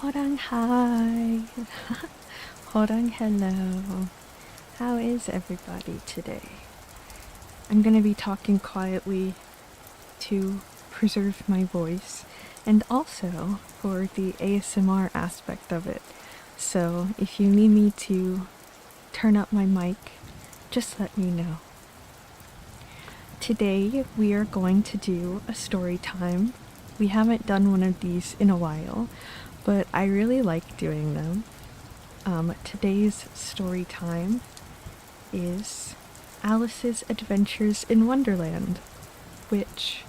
Horang hi. Horang hello. How is everybody today? I'm gonna be talking quietly to preserve my voice and also for the ASMR aspect of it. So if you need me to turn up my mic, just let me know. Today we are going to do a story time. We haven't done one of these in a while, but I really like doing them. Today's story time is Alice's Adventures in Wonderland, which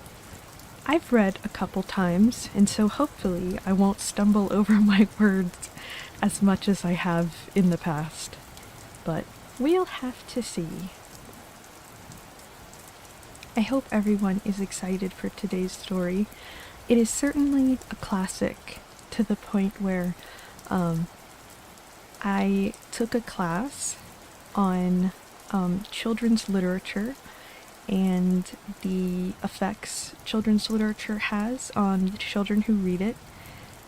I've read a couple times, and so hopefully I won't stumble over my words as much as I have in the past. But we'll have to see. I hope everyone is excited for today's story. It is certainly a classic to the point where I took a class on children's literature and the effects children's literature has on the children who read it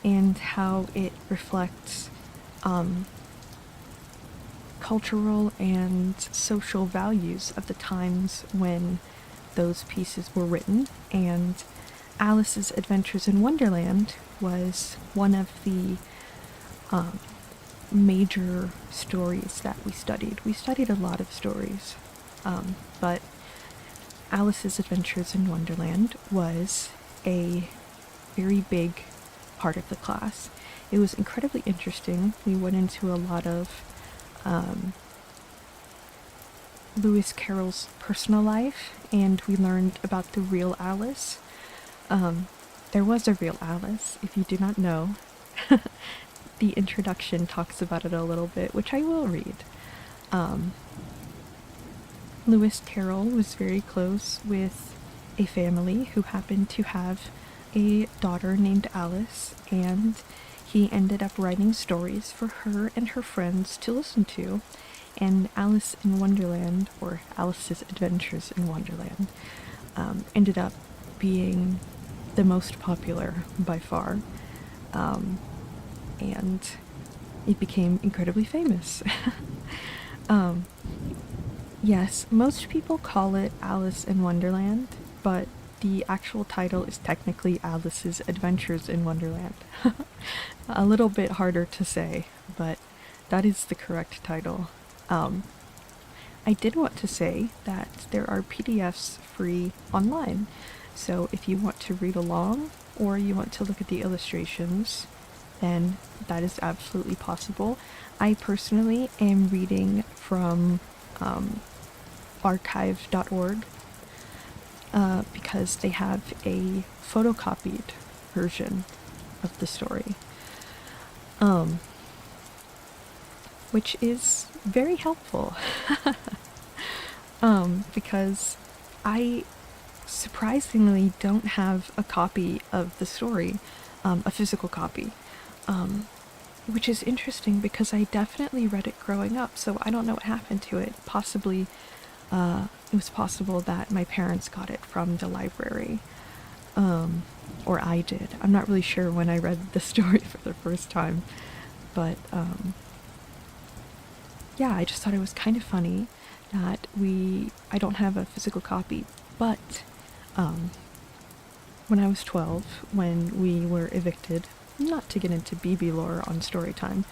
and how it reflects cultural and social values of the times when those pieces were written. And Alice's Adventures in Wonderland was one of the major stories that we studied. We studied a lot of stories, but Alice's Adventures in Wonderland was a very big part of the class. It was incredibly interesting. We went into a lot of Lewis Carroll's personal life, and we learned about the real Alice. There was a real Alice, if you do not know. The introduction talks about it a little bit, which I will read. Lewis Carroll was very close with a family who happened to have a daughter named Alice, and he ended up writing stories for her and her friends to listen to. And Alice in Wonderland, or Alice's Adventures in Wonderland, ended up being the most popular by far. And it became incredibly famous. Yes, most people call it Alice in Wonderland, but the actual title is technically Alice's Adventures in Wonderland. A little bit harder to say, but that is the correct title. I did want to say that there are PDFs free online, so if you want to read along or you want to look at the illustrations, then that is absolutely possible. I personally am reading from archive.org because they have a photocopied version of the story, which is very helpful because I surprisingly don't have a copy of the story, a physical copy. Which is interesting because I definitely read it growing up, so I don't know what happened to it. Possibly, it was possible that my parents got it from the library, or I did. I'm not really sure when I read the story for the first time, but yeah, I just thought it was kind of funny that I don't have a physical copy, but when I was 12, when we were evicted, not to get into BB lore on story time,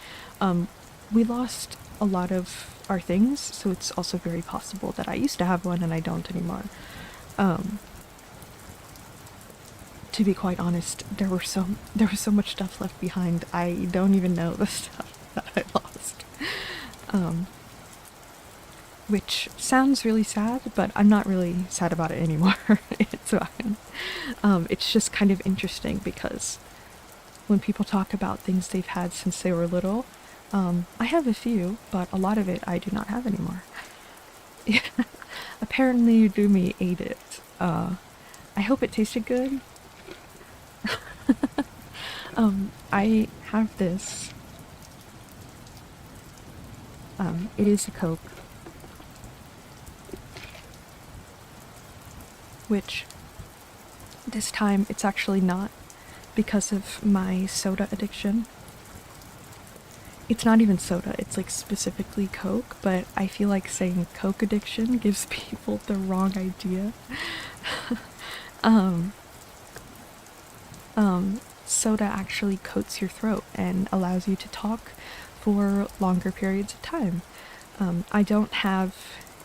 we lost a lot of our things, so it's also very possible that I used to have one and I don't anymore. To be quite honest, there was so much stuff left behind. I don't even know the stuff that I lost. Which sounds really sad, but I'm not really sad about it anymore. It's fine. It's just kind of interesting because when people talk about things they've had since they were little, I have a few, but a lot of it I do not have anymore. Apparently Yudumi ate it. I hope it tasted good. I have this. It is a Coke, which this time it's actually not because of my soda addiction. It's not even soda, it's like specifically Coke, but I feel like saying Coke addiction gives people the wrong idea. um, Soda actually coats your throat and allows you to talk for longer periods of time. I don't have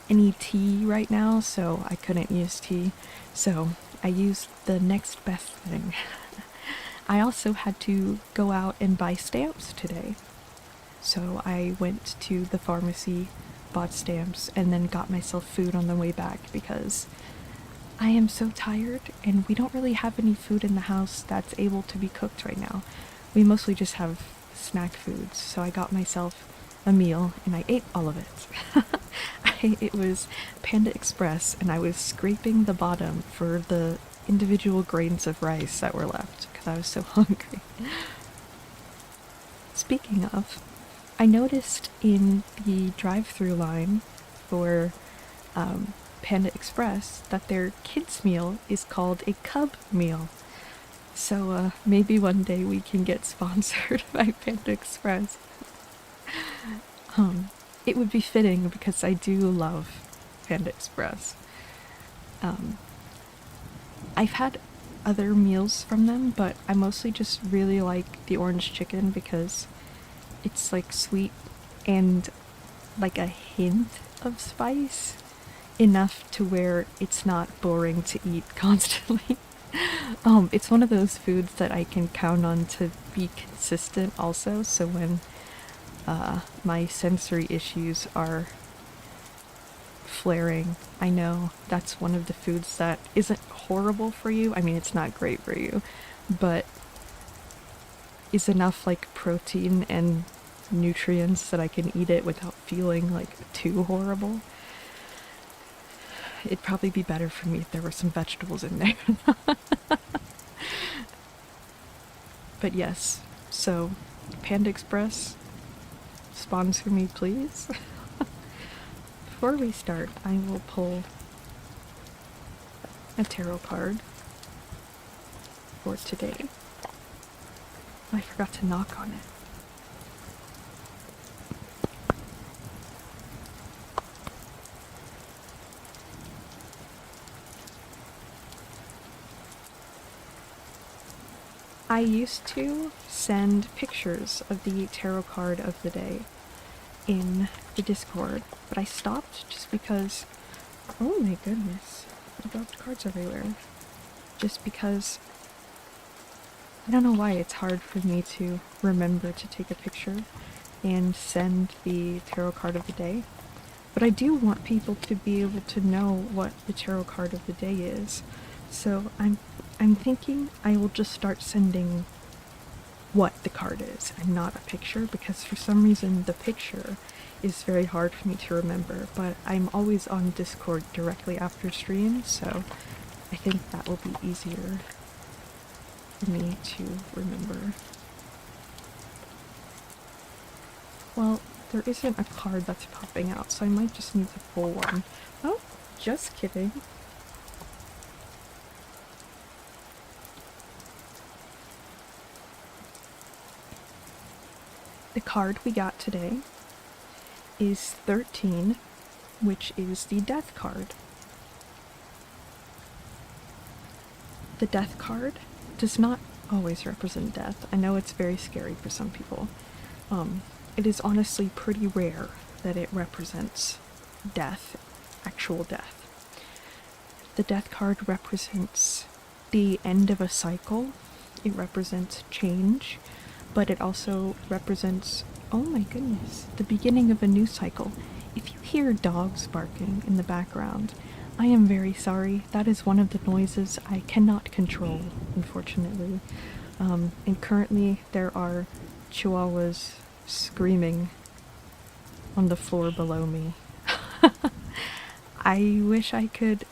any tea right now, so I couldn't use tea, so I used the next best thing. I also had to go out and buy stamps today. So I went to the pharmacy, bought stamps, and then got myself food on the way back because I am so tired and we don't really have any food in the house that's able to be cooked right now. We mostly just have snack foods, so I got myself a meal and I ate all of it. It was Panda Express and I was scraping the bottom for the individual grains of rice that were left because I was so hungry. Speaking of, I noticed in the drive-through line for Panda Express that their kids' meal is called a Cub meal. So maybe one day we can get sponsored by Panda Express. It would be fitting because I do love Panda Express. I've had other meals from them, but I mostly just really like the orange chicken because it's like sweet and like a hint of spice, enough to where it's not boring to eat constantly. It's one of those foods that I can count on to be consistent also, so when my sensory issues are flaring, I know that's one of the foods that isn't horrible for you. I mean, it's not great for you, but is enough like protein and nutrients that I can eat it without feeling like too horrible. It'd probably be better for me if there were some vegetables in there. But yes, so Panda Express, sponsor me please. Before we start, I will pull a tarot card for today. I forgot to knock on it. I used to send pictures of the tarot card of the day in the Discord, but I stopped just because, oh my goodness, I dropped cards everywhere. Just because, I don't know why it's hard for me to remember to take a picture and send the tarot card of the day. But I do want people to be able to know what the tarot card of the day is. So I'm thinking I will just start sending what the card is and not a picture, because for some reason the picture is very hard for me to remember, but I'm always on Discord directly after stream, so I think that will be easier for me to remember. Well, there isn't a card that's popping out, so I might just need to pull one. Oh, just kidding. The card we got today is 13, which is the Death card. The Death card does not always represent death. I know it's very scary for some people. It is honestly pretty rare that it represents death, actual death. The Death card represents the end of a cycle. It represents change, but it also represents, oh my goodness, the beginning of a new cycle. If you hear dogs barking in the background, I am very sorry. That is one of the noises I cannot control, unfortunately. And currently there are chihuahuas screaming on the floor below me. I wish I could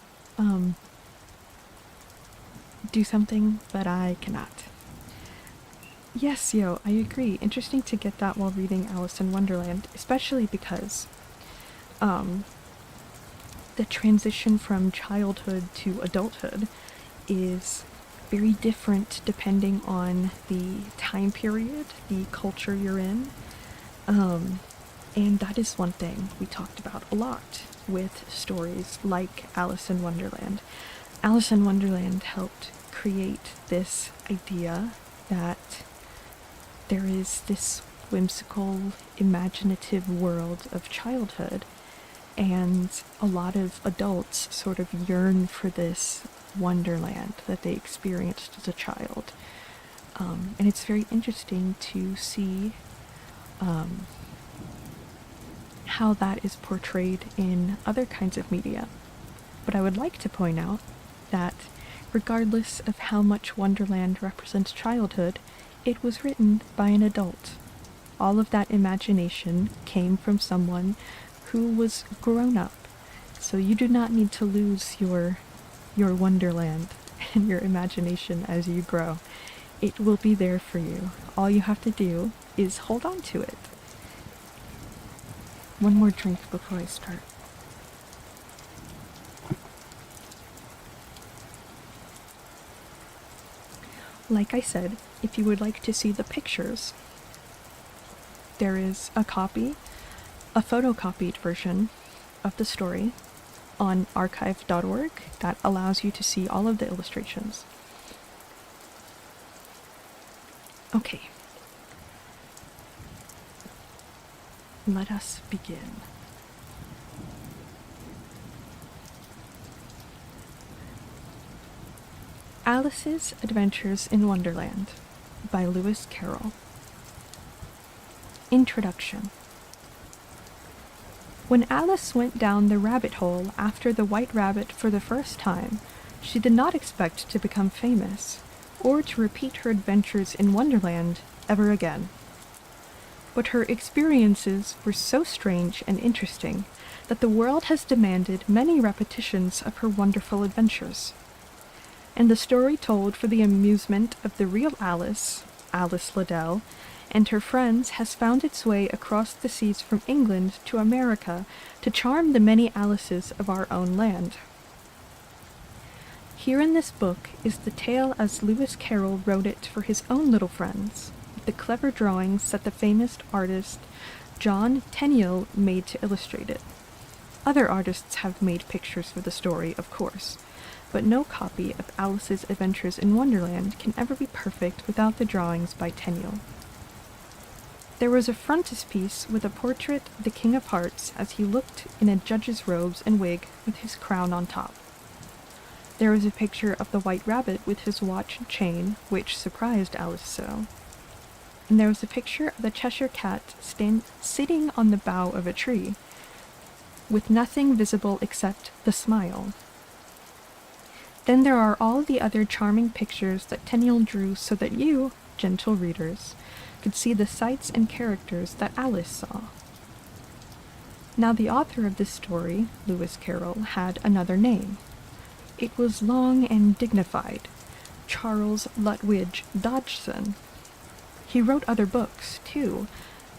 do something, but I cannot. Yes, yo, I agree. Interesting to get that while reading Alice in Wonderland, especially because the transition from childhood to adulthood is very different depending on the time period, the culture you're in. And that is one thing we talked about a lot with stories like Alice in Wonderland. Alice in Wonderland helped create this idea that there is this whimsical, imaginative world of childhood, and a lot of adults sort of yearn for this wonderland that they experienced as a child. And it's very interesting to see how that is portrayed in other kinds of media. But I would like to point out that regardless of how much Wonderland represents childhood, it was written by an adult. All of that imagination came from someone who was grown up. So you do not need to lose your Wonderland and your imagination as you grow. It will be there for you. All you have to do is hold on to it. One more drink before I start. Like I said, if you would like to see the pictures, there is a photocopied version of the story on archive.org that allows you to see all of the illustrations. Okay. Let us begin. Alice's Adventures in Wonderland by Lewis Carroll. Introduction. When Alice went down the rabbit hole after the White Rabbit for the first time, she did not expect to become famous, or to repeat her adventures in Wonderland ever again. But her experiences were so strange and interesting that the world has demanded many repetitions of her wonderful adventures. And the story told for the amusement of the real Alice, Alice Liddell, and her friends has found its way across the seas from England to America to charm the many Alices of our own land. Here in this book is the tale as Lewis Carroll wrote it for his own little friends, with the clever drawings that the famous artist John Tenniel made to illustrate it. Other artists have made pictures for the story, of course, but no copy of Alice's Adventures in Wonderland can ever be perfect without the drawings by Tenniel. There was a frontispiece with a portrait of the King of Hearts as he looked in a judge's robes and wig with his crown on top. There was a picture of the White Rabbit with his watch and chain, which surprised Alice so. And there was a picture of the Cheshire Cat sitting on the bough of a tree, with nothing visible except the smile. Then there are all the other charming pictures that Tenniel drew so that you, gentle readers, could see the sights and characters that Alice saw. Now the author of this story, Lewis Carroll, had another name. It was long and dignified, Charles Lutwidge Dodgson. He wrote other books, too,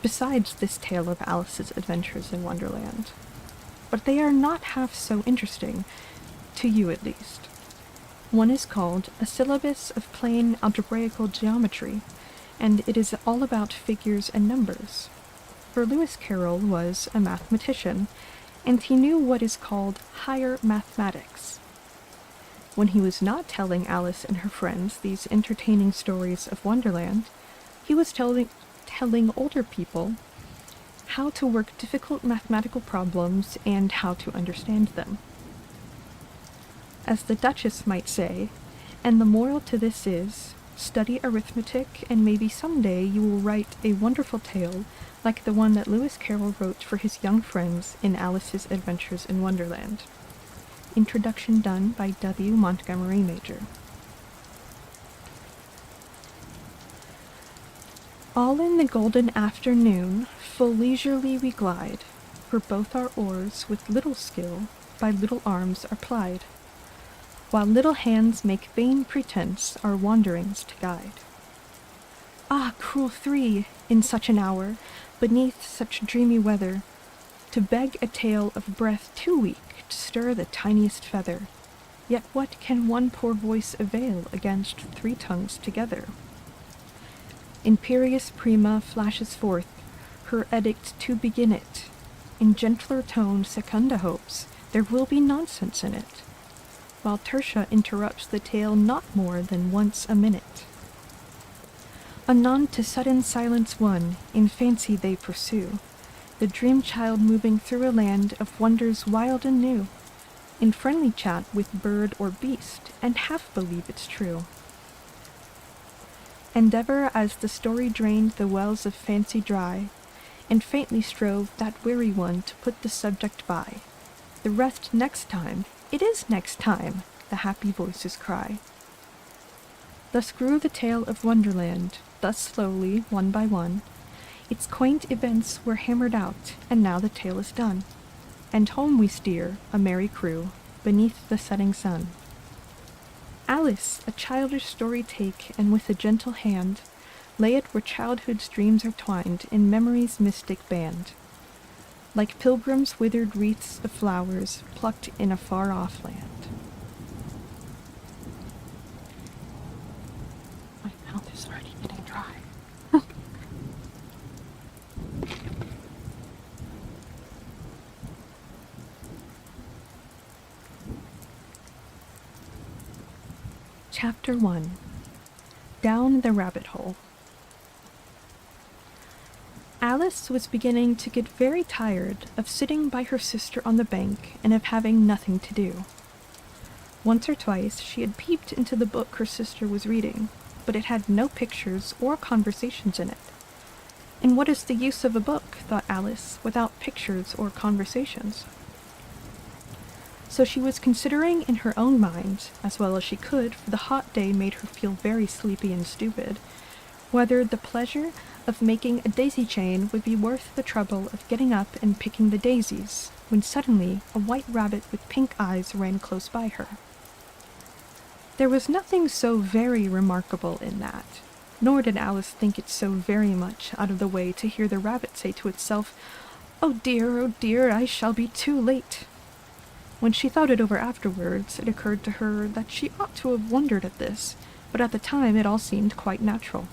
besides this tale of Alice's Adventures in Wonderland. But they are not half so interesting, to you at least. One is called A Syllabus of Plain Algebraical Geometry, and it is all about figures and numbers. For Lewis Carroll was a mathematician, and he knew what is called higher mathematics. When he was not telling Alice and her friends these entertaining stories of Wonderland, he was telling older people how to work difficult mathematical problems and how to understand them. As the Duchess might say, and the moral to this is, study arithmetic and maybe someday you will write a wonderful tale like the one that Lewis Carroll wrote for his young friends in Alice's Adventures in Wonderland. Introduction done by W. Montgomery Major. All in the golden afternoon, full leisurely we glide, for both our oars with little skill by little arms are plied, while little hands make vain pretense our wanderings to guide. Ah, cruel three, in such an hour, beneath such dreamy weather, to beg a tale of breath too weak to stir the tiniest feather, yet what can one poor voice avail against three tongues together? Imperious Prima flashes forth her edict to begin it. In gentler tone, Secunda hopes there will be nonsense in it, while Tertia interrupts the tale not more than once a minute. Anon to sudden silence won, in fancy they pursue the dream child moving through a land of wonders wild and new, in friendly chat with bird or beast, and half believe it's true. And ever as the story drained the wells of fancy dry, and faintly strove that weary one to put the subject by, the rest next time, it is next time, the happy voices cry. Thus grew the tale of Wonderland, thus slowly, one by one, its quaint events were hammered out, and now the tale is done. And home we steer, a merry crew, beneath the setting sun. Alice, a childish story take, and with a gentle hand, lay it where childhood's dreams are twined in memory's mystic band, like pilgrims' withered wreaths of flowers plucked in a far-off land. My mouth is already getting dry. Chapter 1. Down the Rabbit Hole. Alice was beginning to get very tired of sitting by her sister on the bank and of having nothing to do. Once or twice she had peeped into the book her sister was reading, but it had no pictures or conversations in it. And what is the use of a book, thought Alice, without pictures or conversations? So she was considering in her own mind, as well as she could, for the hot day made her feel very sleepy and stupid, whether the pleasure of making a daisy chain would be worth the trouble of getting up and picking the daisies, when suddenly a white rabbit with pink eyes ran close by her. There was nothing so very remarkable in that, nor did Alice think it so very much out of the way to hear the rabbit say to itself, oh dear, I shall be too late." When she thought it over afterwards, it occurred to her that she ought to have wondered at this, but at the time it all seemed quite natural.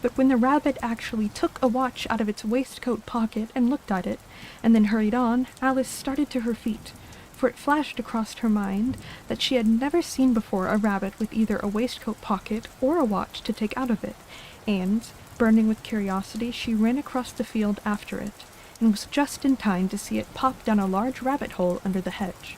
But when the rabbit actually took a watch out of its waistcoat pocket and looked at it, and then hurried on, Alice started to her feet, for it flashed across her mind that she had never seen before a rabbit with either a waistcoat pocket or a watch to take out of it, and, burning with curiosity, she ran across the field after it, and was just in time to see it pop down a large rabbit hole under the hedge.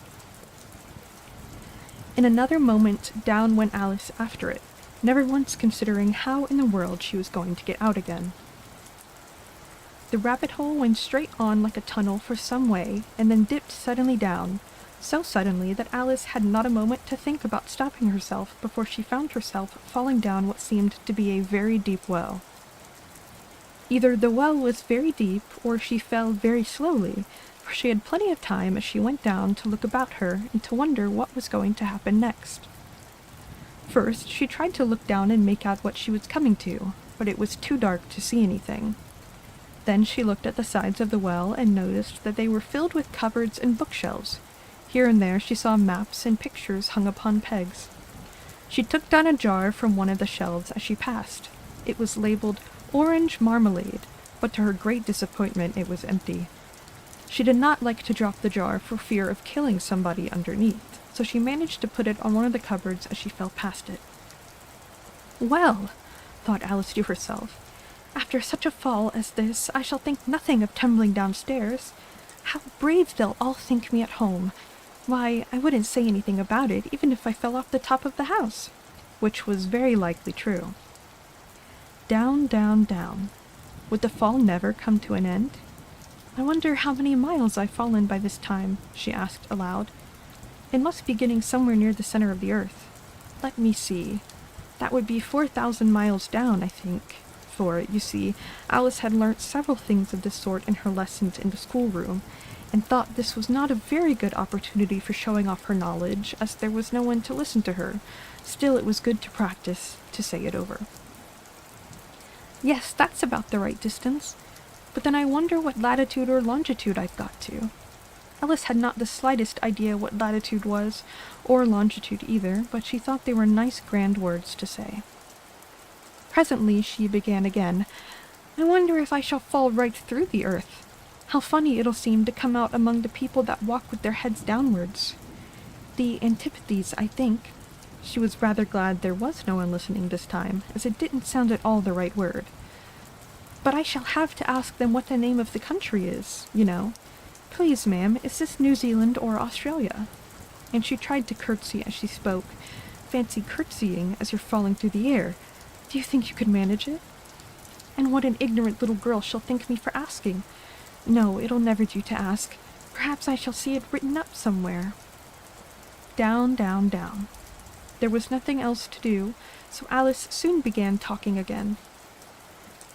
In another moment down went Alice after it, never once considering how in the world she was going to get out again. The rabbit hole went straight on like a tunnel for some way, and then dipped suddenly down, so suddenly that Alice had not a moment to think about stopping herself before she found herself falling down what seemed to be a very deep well. Either the well was very deep, or she fell very slowly, for she had plenty of time as she went down to look about her and to wonder what was going to happen next. First, she tried to look down and make out what she was coming to, but it was too dark to see anything. Then she looked at the sides of the well and noticed that they were filled with cupboards and bookshelves. Here and there she saw maps and pictures hung upon pegs. She took down a jar from one of the shelves as she passed. It was labeled Orange Marmalade, but to her great disappointment it was empty. She did not like to drop the jar for fear of killing somebody underneath, so she managed to put it on one of the cupboards as she fell past it. "Well," thought Alice to herself, "after such a fall as this, I shall think nothing of tumbling downstairs. How brave they'll all think me at home! Why, I wouldn't say anything about it, even if I fell off the top of the house," which was very likely true. Down, down, down. Would the fall never come to an end? "I wonder how many miles I've fallen by this time," she asked aloud. "It must be getting somewhere near the center of the earth. Let me see. That would be 4,000 miles down, I think." For, you see, Alice had learnt several things of this sort in her lessons in the schoolroom, and thought this was not a very good opportunity for showing off her knowledge, as there was no one to listen to her. Still, it was good to practice, to say it over. "Yes, that's about the right distance. But then I wonder what latitude or longitude I've got to." Alice had not the slightest idea what latitude was, or longitude either, but she thought they were nice grand words to say. Presently she began again. I wonder if I shall fall right through the earth. How funny it'll seem to come out among the people that walk with their heads downwards. The antipathies, I think." She was rather glad there was no one listening this time, as it didn't sound at all the right word. "But I shall have to ask them what the name of the country is, you know. Please, ma'am, is this New Zealand or Australia?" And she tried to curtsy as she spoke. Fancy curtsying as you're falling through the air. Do you think you could manage it? And what an ignorant little girl she'll think me for asking. No, it'll never do to ask. Perhaps I shall see it written up somewhere. Down, down, down. There was nothing else to do, so Alice soon began talking again.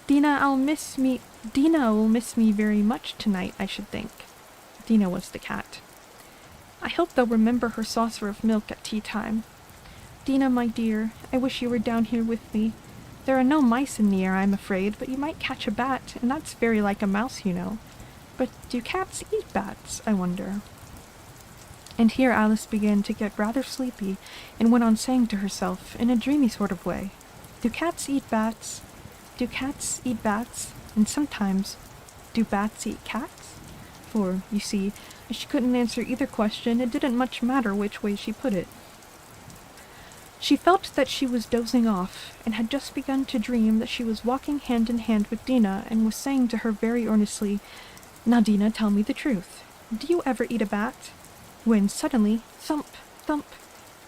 Dinah'll miss me very much tonight, I should think." Dinah was the cat. "I hope they'll remember her saucer of milk at tea time. Dinah, my dear, I wish you were down here with me. There are no mice in the air, I'm afraid, but you might catch a bat, and that's very like a mouse, you know. But do cats eat bats, I wonder?" And here Alice began to get rather sleepy, and went on saying to herself, in a dreamy sort of way, "Do cats eat bats? Do cats eat bats? And sometimes, do bats eat cats?" For, you see, as she couldn't answer either question, it didn't much matter which way she put it. She felt that she was dozing off, and had just begun to dream that she was walking hand in hand with Dinah, and was saying to her very earnestly, "Now, Dinah, tell me the truth. Do you ever eat a bat?" When suddenly, thump, thump,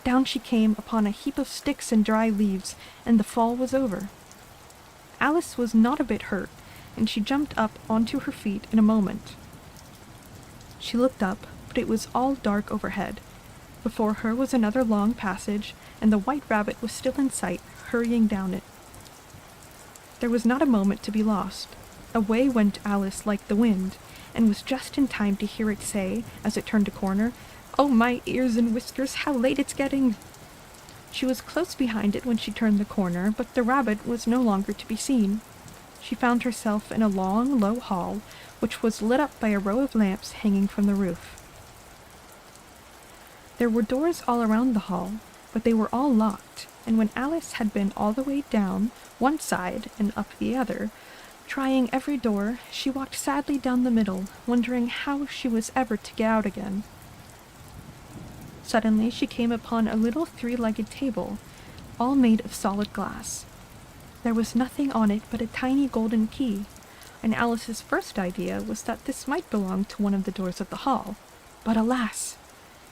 down she came upon a heap of sticks and dry leaves, and the fall was over. Alice was not a bit hurt, and she jumped up onto her feet in a moment. She looked up, but it was all dark overhead. Before her was another long passage, and the white rabbit was still in sight, hurrying down it. There was not a moment to be lost. Away went Alice like the wind, and was just in time to hear it say, as it turned a corner, "Oh, my ears and whiskers, how late it's getting!" She was close behind it when she turned the corner, but the rabbit was no longer to be seen. She found herself in a long, low hall, which was lit up by a row of lamps hanging from the roof. There were doors all around the hall, but they were all locked, and when Alice had been all the way down one side and up the other, trying every door, she walked sadly down the middle, wondering how she was ever to get out again. Suddenly she came upon a little three-legged table, all made of solid glass. There was nothing on it but a tiny golden key, and Alice's first idea was that this might belong to one of the doors of the hall. But alas!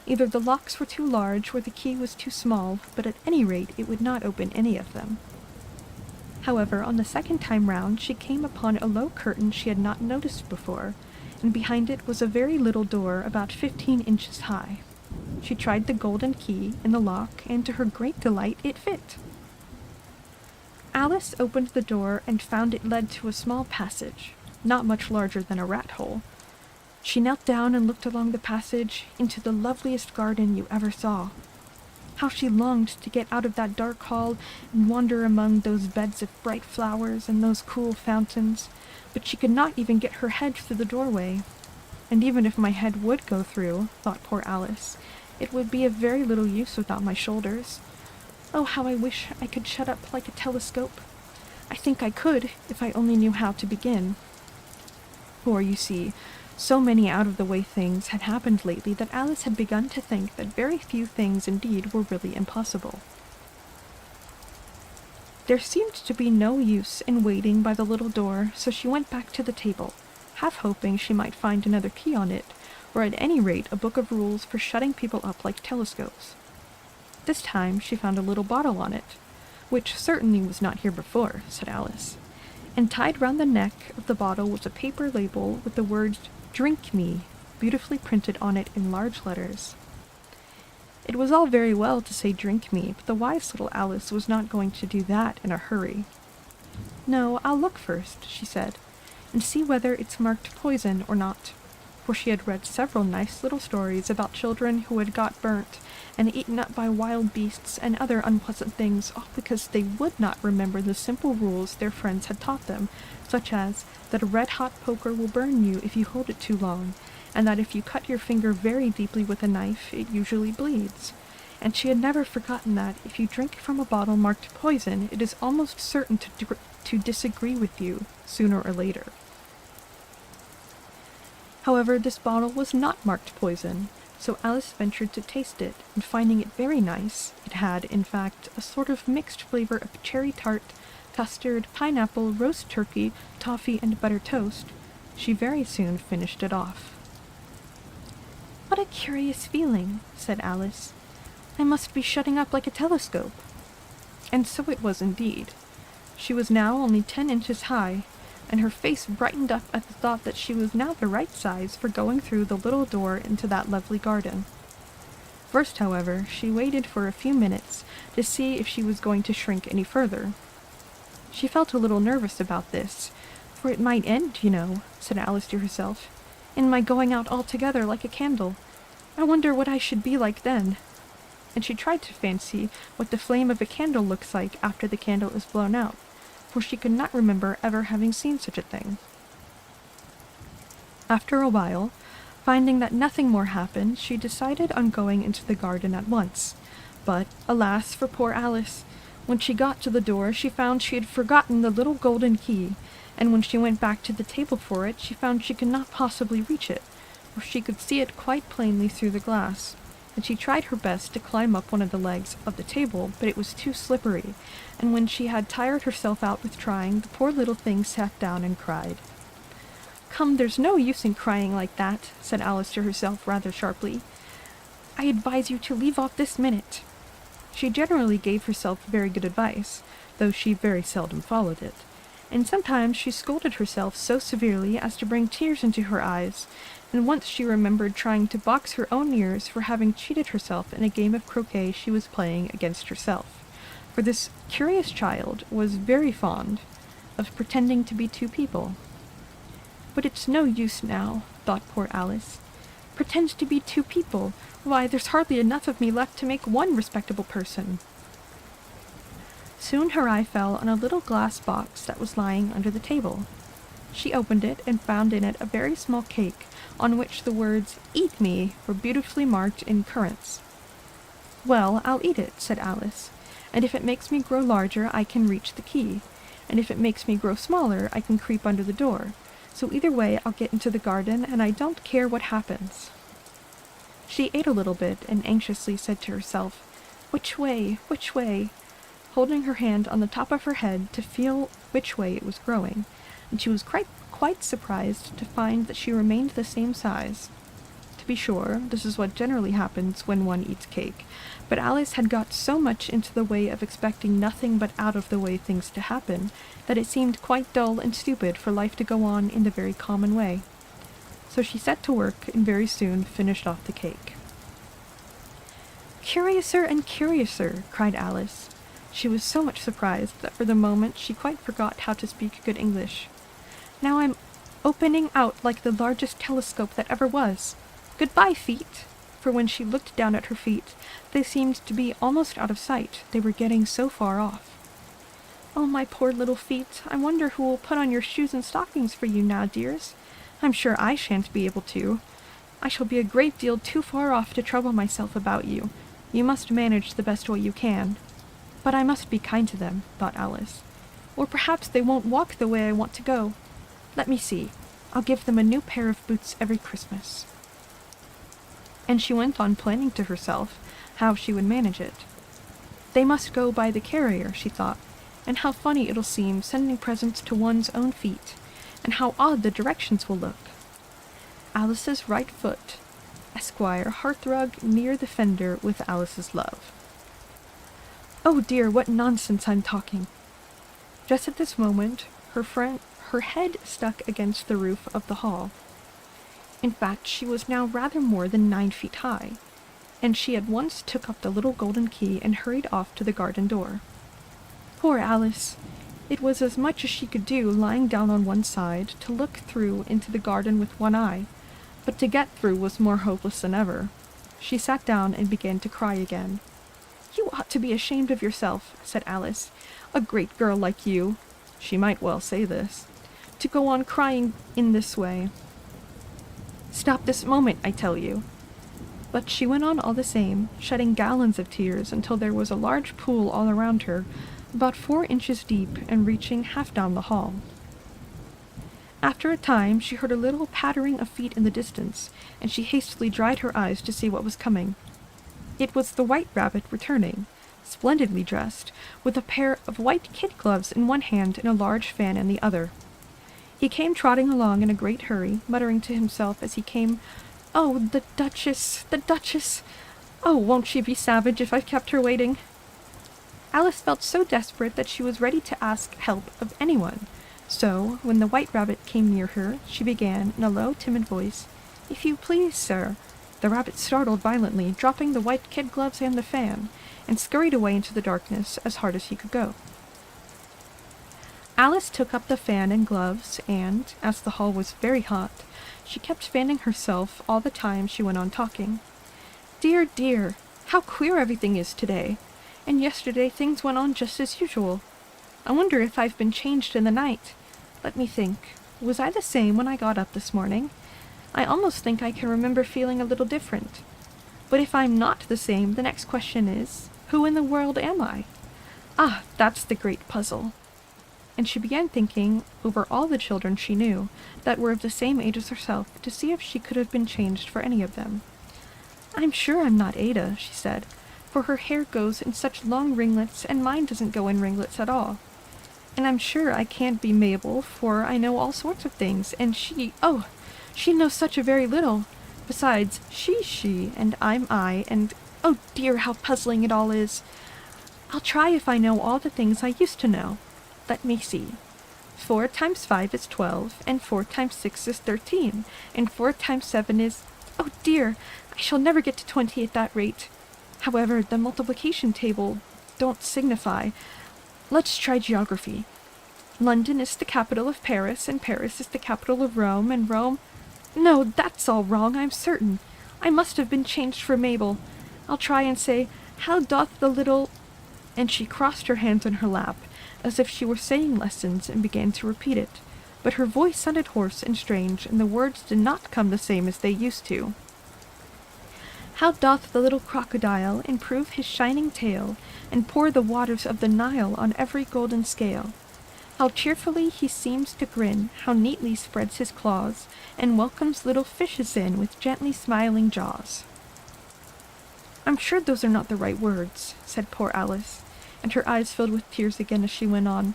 Either the locks were too large or the key was too small, but at any rate it would not open any of them. However, on the second time round she came upon a low curtain she had not noticed before, and behind it was a very little door about 15 inches high. She tried the golden key in the lock, and to her great delight it fit. Alice opened the door and found it led to a small passage, not much larger than a rat hole. She knelt down and looked along the passage into the loveliest garden you ever saw. How she longed to get out of that dark hall and wander among those beds of bright flowers and those cool fountains, but she could not even get her head through the doorway. And even if my head would go through, thought poor Alice, it would be of very little use without my shoulders. Oh, how I wish I could shut up like a telescope. I think I could, if I only knew how to begin. For, you see, so many out-of-the-way things had happened lately that Alice had begun to think that very few things indeed were really impossible. There seemed to be no use in waiting by the little door, so she went back to the table, half hoping she might find another key on it, or at any rate a book of rules for shutting people up like telescopes. This time she found a little bottle on it, which certainly was not here before, said Alice, and tied round the neck of the bottle was a paper label with the words "Drink Me" beautifully printed on it in large letters. It was all very well to say "drink me," but the wise little Alice was not going to do that in a hurry. "No, I'll look first," she said, "and see whether it's marked poison or not," for she had read several nice little stories about children who had got burnt and eaten up by wild beasts and other unpleasant things, all because they would not remember the simple rules their friends had taught them, such as that a red-hot poker will burn you if you hold it too long, and that if you cut your finger very deeply with a knife, it usually bleeds, and she had never forgotten that if you drink from a bottle marked poison, it is almost certain to disagree with you sooner or later. However, this bottle was not marked poison, so Alice ventured to taste it, and finding it very nice, it had, in fact, a sort of mixed flavor of cherry tart, custard, pineapple, roast turkey, toffee, and butter toast, she very soon finished it off. "What a curious feeling," said Alice. "I must be shutting up like a telescope." And so it was indeed. She was now only 10 inches high, and her face brightened up at the thought that she was now the right size for going through the little door into that lovely garden. First, however, she waited for a few minutes to see if she was going to shrink any further. She felt a little nervous about this, for it might end, you know, said Alice to herself, in my going out altogether like a candle. I wonder what I should be like then. And she tried to fancy what the flame of a candle looks like after the candle is blown out, for she could not remember ever having seen such a thing. After a while, finding that nothing more happened, she decided on going into the garden at once. But, alas for poor Alice! When she got to the door, she found she had forgotten the little golden key, and when she went back to the table for it, she found she could not possibly reach it, for she could see it quite plainly through the glass, and she tried her best to climb up one of the legs of the table, but it was too slippery, and when she had tired herself out with trying, the poor little thing sat down and cried. "Come, there's no use in crying like that," said Alice to herself rather sharply. "I advise you to leave off this minute." She generally gave herself very good advice, though she very seldom followed it, and sometimes she scolded herself so severely as to bring tears into her eyes, and once she remembered trying to box her own ears for having cheated herself in a game of croquet she was playing against herself, for this curious child was very fond of pretending to be two people. "But it's no use now," thought poor Alice. "Pretend to be two people? Why, there's hardly enough of me left to make one respectable person." Soon her eye fell on a little glass box that was lying under the table. She opened it and found in it a very small cake, on which the words "Eat me" were beautifully marked in currants. "Well, I'll eat it," said Alice, "and if it makes me grow larger I can reach the key, and if it makes me grow smaller I can creep under the door. So either way I'll get into the garden, and I don't care what happens." She ate a little bit, and anxiously said to herself, "Which way? Which way?" holding her hand on the top of her head to feel which way it was growing, and she was quite surprised to find that she remained the same size. To be sure, this is what generally happens when one eats cake, but Alice had got so much into the way of expecting nothing but out-of-the-way things to happen, that it seemed quite dull and stupid for life to go on in the very common way. So she set to work and very soon finished off the cake. "Curiouser and curiouser!" cried Alice. She was so much surprised that for the moment she quite forgot how to speak good English. "Now I'm opening out like the largest telescope that ever was. Goodbye, feet!" For when she looked down at her feet, they seemed to be almost out of sight, they were getting so far off. "Oh, my poor little feet, I wonder who will put on your shoes and stockings for you now, dears. I'm sure I shan't be able to. I shall be a great deal too far off to trouble myself about you. You must manage the best way you can. But I must be kind to them," thought Alice. "Or perhaps they won't walk the way I want to go. Let me see. I'll give them a new pair of boots every Christmas." And she went on planning to herself how she would manage it. They must go by the carrier, she thought, and how funny it'll seem sending presents to one's own feet, and how odd the directions will look. Alice's right foot, Esquire hearthrug near the fender with Alice's love. Oh dear, what nonsense I'm talking! Just at this moment, her head stuck against the roof of the hall. In fact, she was now rather more than 9 feet high, and she at once took up the little golden key and hurried off to the garden door. Poor Alice! It was as much as she could do, lying down on one side, to look through into the garden with one eye, but to get through was more hopeless than ever. She sat down and began to cry again. "You ought to be ashamed of yourself," said Alice. "A great girl like you," she might well say this, "to go on crying in this way. Stop this moment, I tell you." But she went on all the same, shedding gallons of tears until there was a large pool all around her, about 4 inches deep and reaching half down the hall. After a time, she heard a little pattering of feet in the distance, and she hastily dried her eyes to see what was coming. It was the White Rabbit returning, splendidly dressed, with a pair of white kid gloves in one hand and a large fan in the other. He came trotting along in a great hurry, muttering to himself as he came, "Oh, the Duchess, the Duchess! Oh, won't she be savage if I've kept her waiting?" Alice felt so desperate that she was ready to ask help of anyone. So, when the White Rabbit came near her, she began, in a low, timid voice, "If you please, sir." The rabbit startled violently, dropping the white kid gloves and the fan, and scurried away into the darkness as hard as he could go. Alice took up the fan and gloves, and, as the hall was very hot, she kept fanning herself all the time she went on talking. "Dear, dear, how queer everything is today, and yesterday things went on just as usual. I wonder if I've been changed in the night. Let me think. Was I the same when I got up this morning? I almost think I can remember feeling a little different. But if I'm not the same, the next question is, who in the world am I? Ah, that's the great puzzle." And she began thinking over all the children she knew that were of the same age as herself to see if she could have been changed for any of them. "I'm sure I'm not Ada," she said, "for her hair goes in such long ringlets and mine doesn't go in ringlets at all. And I'm sure I can't be Mabel, for I know all sorts of things, and she knows such a very little. Besides, she's she, and I'm I, and oh dear, how puzzling it all is. I'll try if I know all the things I used to know. Let me see. 4 times 5 is 12, and 4 times 6 is 13, and 4 times 7 is... Oh dear, I shall never get to 20 at that rate. However, the multiplication table don't signify. Let's try geography. London is the capital of Paris, and Paris is the capital of Rome, and Rome... No, that's all wrong, I'm certain. I must have been changed for Mabel. I'll try and say, how doth the little... And she crossed her hands on her lap, as if she were saying lessons, and began to repeat it. But her voice sounded hoarse and strange, and the words did not come the same as they used to. How doth the little crocodile improve his shining tail, and pour the waters of the Nile on every golden scale? How cheerfully he seems to grin, how neatly spreads his claws, and welcomes little fishes in with gently smiling jaws. "I'm sure those are not the right words," said poor Alice, and her eyes filled with tears again as she went on.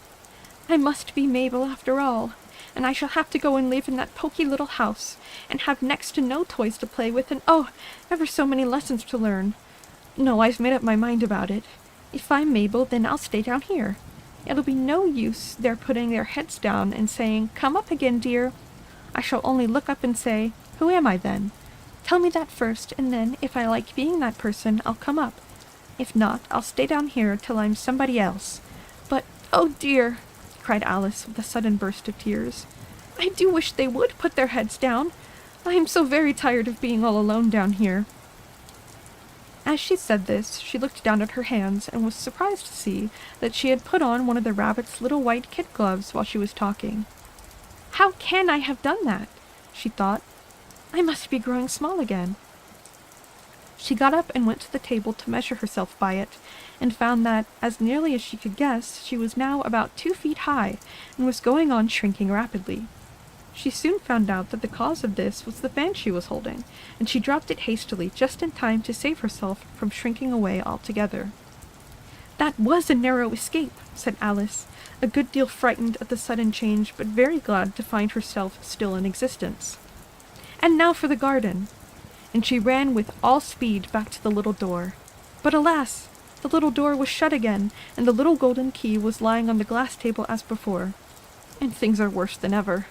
"I must be Mabel after all, and I shall have to go and live in that poky little house, and have next to no toys to play with, and ever so many lessons to learn. No, I've made up my mind about it. If I'm Mabel, then I'll stay down here. It'll be no use their putting their heads down and saying, 'Come up again, dear.' I shall only look up and say, 'Who am I then? Tell me that first, and then, if I like being that person, I'll come up. If not, I'll stay down here till I'm somebody else. But, oh dear," cried Alice with a sudden burst of tears, "I do wish they would put their heads down. I am so very tired of being all alone down here." As she said this, she looked down at her hands and was surprised to see that she had put on one of the rabbit's little white kid gloves while she was talking. "How can I have done that?" she thought. "I must be growing small again." She got up and went to the table to measure herself by it, and found that, as nearly as she could guess, she was now about 2 feet high, and was going on shrinking rapidly. She soon found out that the cause of this was the fan she was holding, and she dropped it hastily just in time to save herself from shrinking away altogether. "That was a narrow escape," said Alice, a good deal frightened at the sudden change, but very glad to find herself still in existence. "And now for the garden." And she ran with all speed back to the little door. But alas! The little door was shut again, and the little golden key was lying on the glass table as before. "And things are worse than ever,"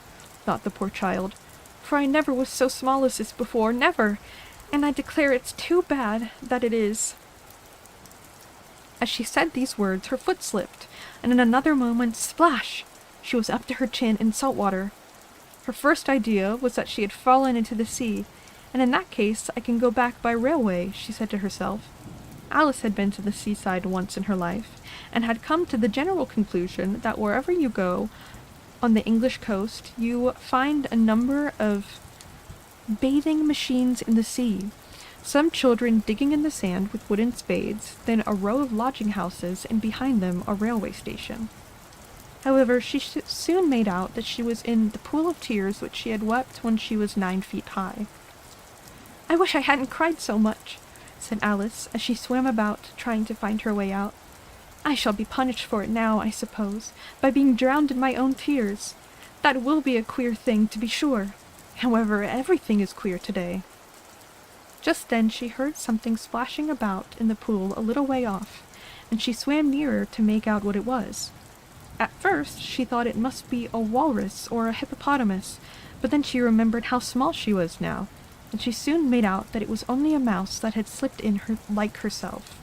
thought the poor child, "for I never was so small as this before, never, and I declare it's too bad that it is." As she said these words, her foot slipped, and in another moment, splash! She was up to her chin in salt water. Her first idea was that she had fallen into the sea, and in that case I can go back by railway, she said to herself. Alice had been to the seaside once in her life, and had come to the general conclusion that wherever you go on the English coast, you find a number of bathing machines in the sea, Some children digging in the sand with wooden spades, then a row of lodging houses, and behind them a railway station. However, she soon made out that she was in the pool of tears which she had wept when she was 9 feet high. "I wish I hadn't cried so much," said Alice, as she swam about, trying to find her way out. "I shall be punished for it now, I suppose, by being drowned in my own tears. That will be a queer thing, to be sure. However, everything is queer today." Just then she heard something splashing about in the pool a little way off, and she swam nearer to make out what it was. At first she thought it must be a walrus or a hippopotamus, but then she remembered how small she was now, and she soon made out that it was only a mouse that had slipped in her like herself.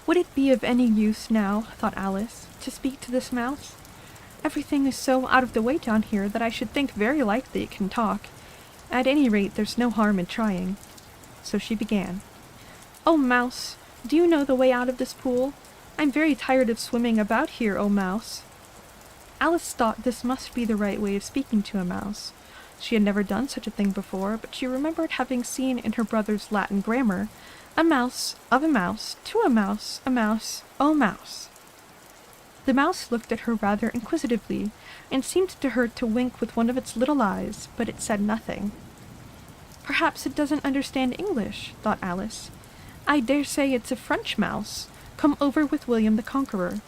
Would it be of any use now, thought Alice, to speak to this mouse? Everything is so out of the way down here that I should think very likely it can talk. At any rate, there's no harm in trying. So she began. "Oh, mouse, do you know the way out of this pool? I'm very tired of swimming about here, oh mouse." Alice thought this must be the right way of speaking to a mouse. She had never done such a thing before, but she remembered having seen in her brother's Latin grammar, "A mouse, of a mouse, to a mouse, oh mouse." The mouse looked at her rather inquisitively, and seemed to her to wink with one of its little eyes, but it said nothing. "Perhaps it doesn't understand English," thought Alice. "I dare say it's a French mouse, come over with William the Conqueror."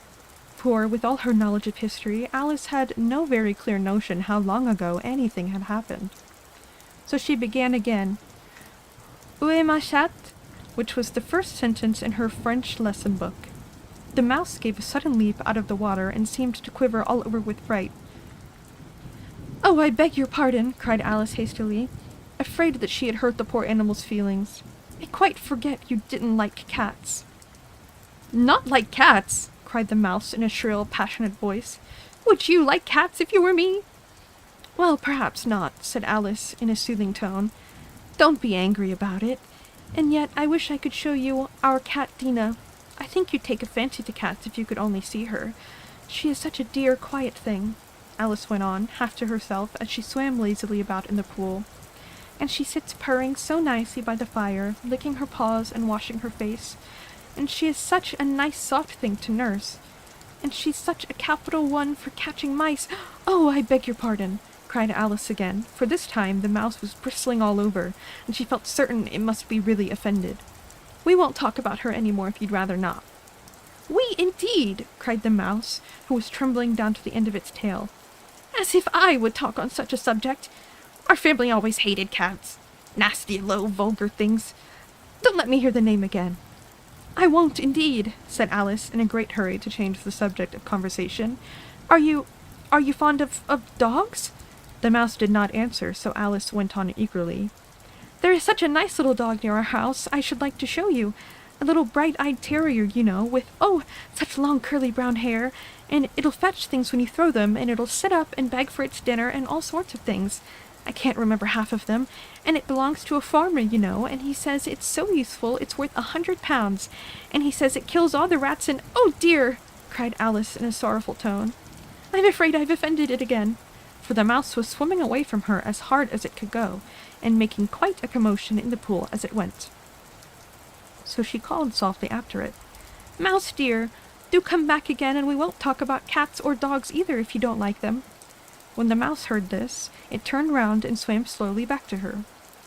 For, with all her knowledge of history, Alice had no very clear notion how long ago anything had happened. So she began again, "Où est ma chatte?" which was the first sentence in her French lesson book. The mouse gave a sudden leap out of the water and seemed to quiver all over with fright. "Oh, I beg your pardon," cried Alice hastily, afraid that she had hurt the poor animal's feelings. "I quite forget you didn't like cats." "Not like cats!" cried the mouse in a shrill, passionate voice. "Would you like cats if you were me?" "Well, perhaps not," said Alice in a soothing tone. "Don't be angry about it. And yet I wish I could show you our cat Dina. I think you'd take a fancy to cats if you could only see her. She is such a dear, quiet thing," Alice went on, half to herself, as she swam lazily about in the pool. "And she sits purring so nicely by the fire, licking her paws and washing her face. And she is such a nice soft thing to nurse. And she's such a capital one for catching mice. Oh, I beg your pardon," cried Alice again, for this time the mouse was bristling all over, and she felt certain it must be really offended. "We won't talk about her any more if you'd rather not." "We, indeed!" cried the mouse, who was trembling down to the end of its tail. "As if I would talk on such a subject! Our family always hated cats. Nasty, low, vulgar things. Don't let me hear the name again." "I won't, indeed," said Alice, in a great hurry to change the subject of conversation. Are you fond of dogs?" The mouse did not answer, so Alice went on eagerly. "There is such a nice little dog near our house I should like to show you. A little bright-eyed terrier, you know, with, oh, such long curly brown hair, and it'll fetch things when you throw them, and it'll sit up and beg for its dinner and all sorts of things. I can't remember half of them, and it belongs to a farmer, you know, and he says it's so useful it's worth 100 pounds, and he says it kills all the rats and— Oh, dear!" cried Alice in a sorrowful tone. "I'm afraid I've offended it again," for the mouse was swimming away from her as hard as it could go, and making quite a commotion in the pool as it went. So she called softly after it, "Mouse dear, do come back again, and we won't talk about cats or dogs either if you don't like them." When the mouse heard this, it turned round and swam slowly back to her.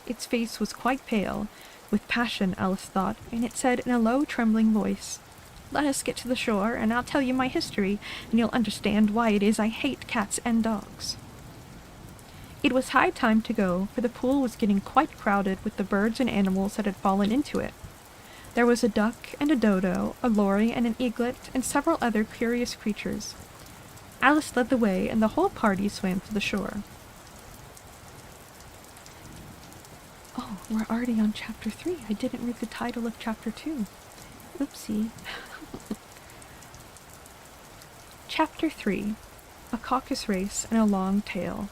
Its face was quite pale, with passion, Alice thought, and it said in a low, trembling voice, "Let us get to the shore, and I'll tell you my history, and you'll understand why it is I hate cats and dogs." It was high time to go, for the pool was getting quite crowded with the birds and animals that had fallen into it. There was a duck and a dodo, a lory and an eaglet, and several other curious creatures. Alice led the way, and the whole party swam to the shore. Oh, we're already on Chapter 3. I didn't read the title of Chapter 2. Oopsie. Chapter 3. A Caucus Race and a Long Tail.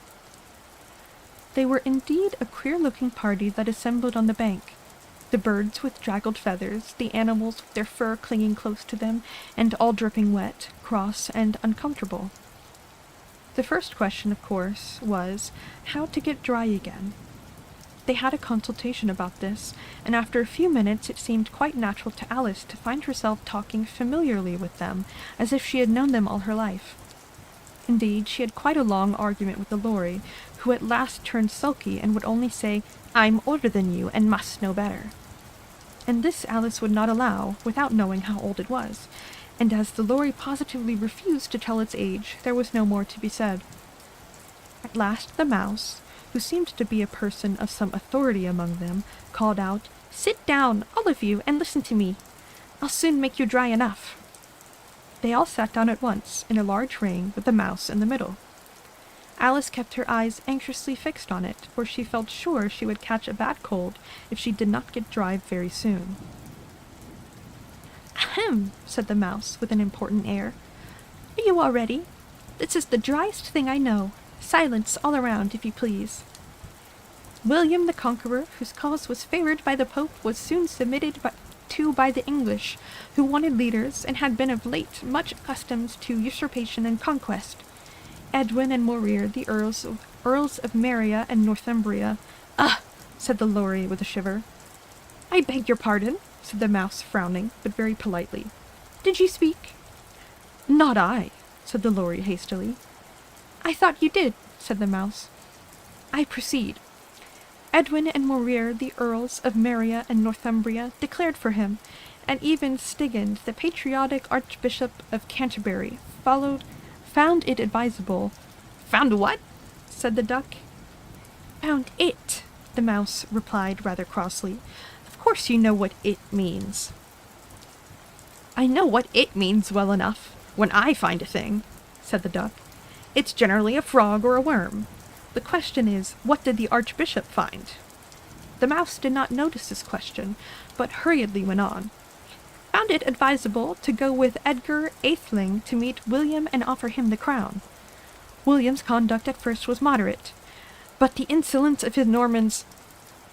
They were indeed a queer-looking party that assembled on the bank. The birds with draggled feathers, the animals with their fur clinging close to them, and all dripping wet, cross, and uncomfortable. The first question, of course, was how to get dry again. They had a consultation about this, and after a few minutes it seemed quite natural to Alice to find herself talking familiarly with them, as if she had known them all her life. Indeed, she had quite a long argument with the Lorry, who at last turned sulky and would only say, "I'm older than you and must know better." And this Alice would not allow, without knowing how old it was, and as the Lorry positively refused to tell its age, there was no more to be said. At last the Mouse, who seemed to be a person of some authority among them, called out, "Sit down, all of you, and listen to me. I'll soon make you dry enough." They all sat down at once, in a large ring, with the Mouse in the middle. Alice kept her eyes anxiously fixed on it, for she felt sure she would catch a bad cold if she did not get dry very soon. "Ahem," said the Mouse, with an important air. "Are you all ready? This is the driest thing I know. Silence all around, if you please." William the Conqueror, whose cause was favoured by the Pope, was soon submitted to by the English, who wanted leaders, and had been of late much accustomed to usurpation and conquest. Edwin and Morir, the Earls of Maria and Northumbria. "Ah!" said the Lorry with a shiver. "I beg your pardon," said the Mouse, frowning, but very politely. "Did you speak?" "Not I," said the Lorry hastily. "I thought you did," said the Mouse. "I proceed. Edwin and Morir, the Earls of Maria and Northumbria, declared for him, and even Stigand, the patriotic Archbishop of Canterbury, found it advisable—" "Found what?" said the Duck. "Found it," the Mouse replied rather crossly. "Of course you know what it means." "I know what it means well enough, when I find a thing," said the Duck. "It's generally a frog or a worm. The question is, what did the Archbishop find?" The Mouse did not notice this question, but hurriedly went on. "Found it advisable to go with Edgar Atheling to meet William and offer him the crown. William's conduct at first was moderate, but the insolence of his Normans—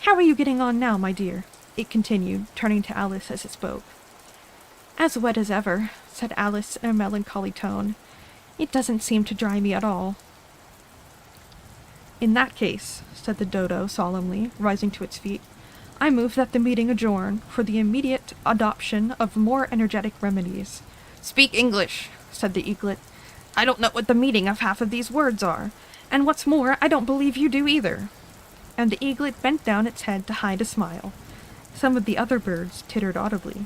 How are you getting on now, my dear?" it continued, turning to Alice as it spoke. "As wet as ever," said Alice in a melancholy tone. "It doesn't seem to dry me at all." "In that case," said the Dodo solemnly, rising to its feet, "I move that the meeting adjourn for the immediate adoption of more energetic remedies." "Speak English," said the Eaglet. "I don't know what the meaning of half of these words are, and what's more, I don't believe you do either." And the Eaglet bent down its head to hide a smile. Some of the other birds tittered audibly.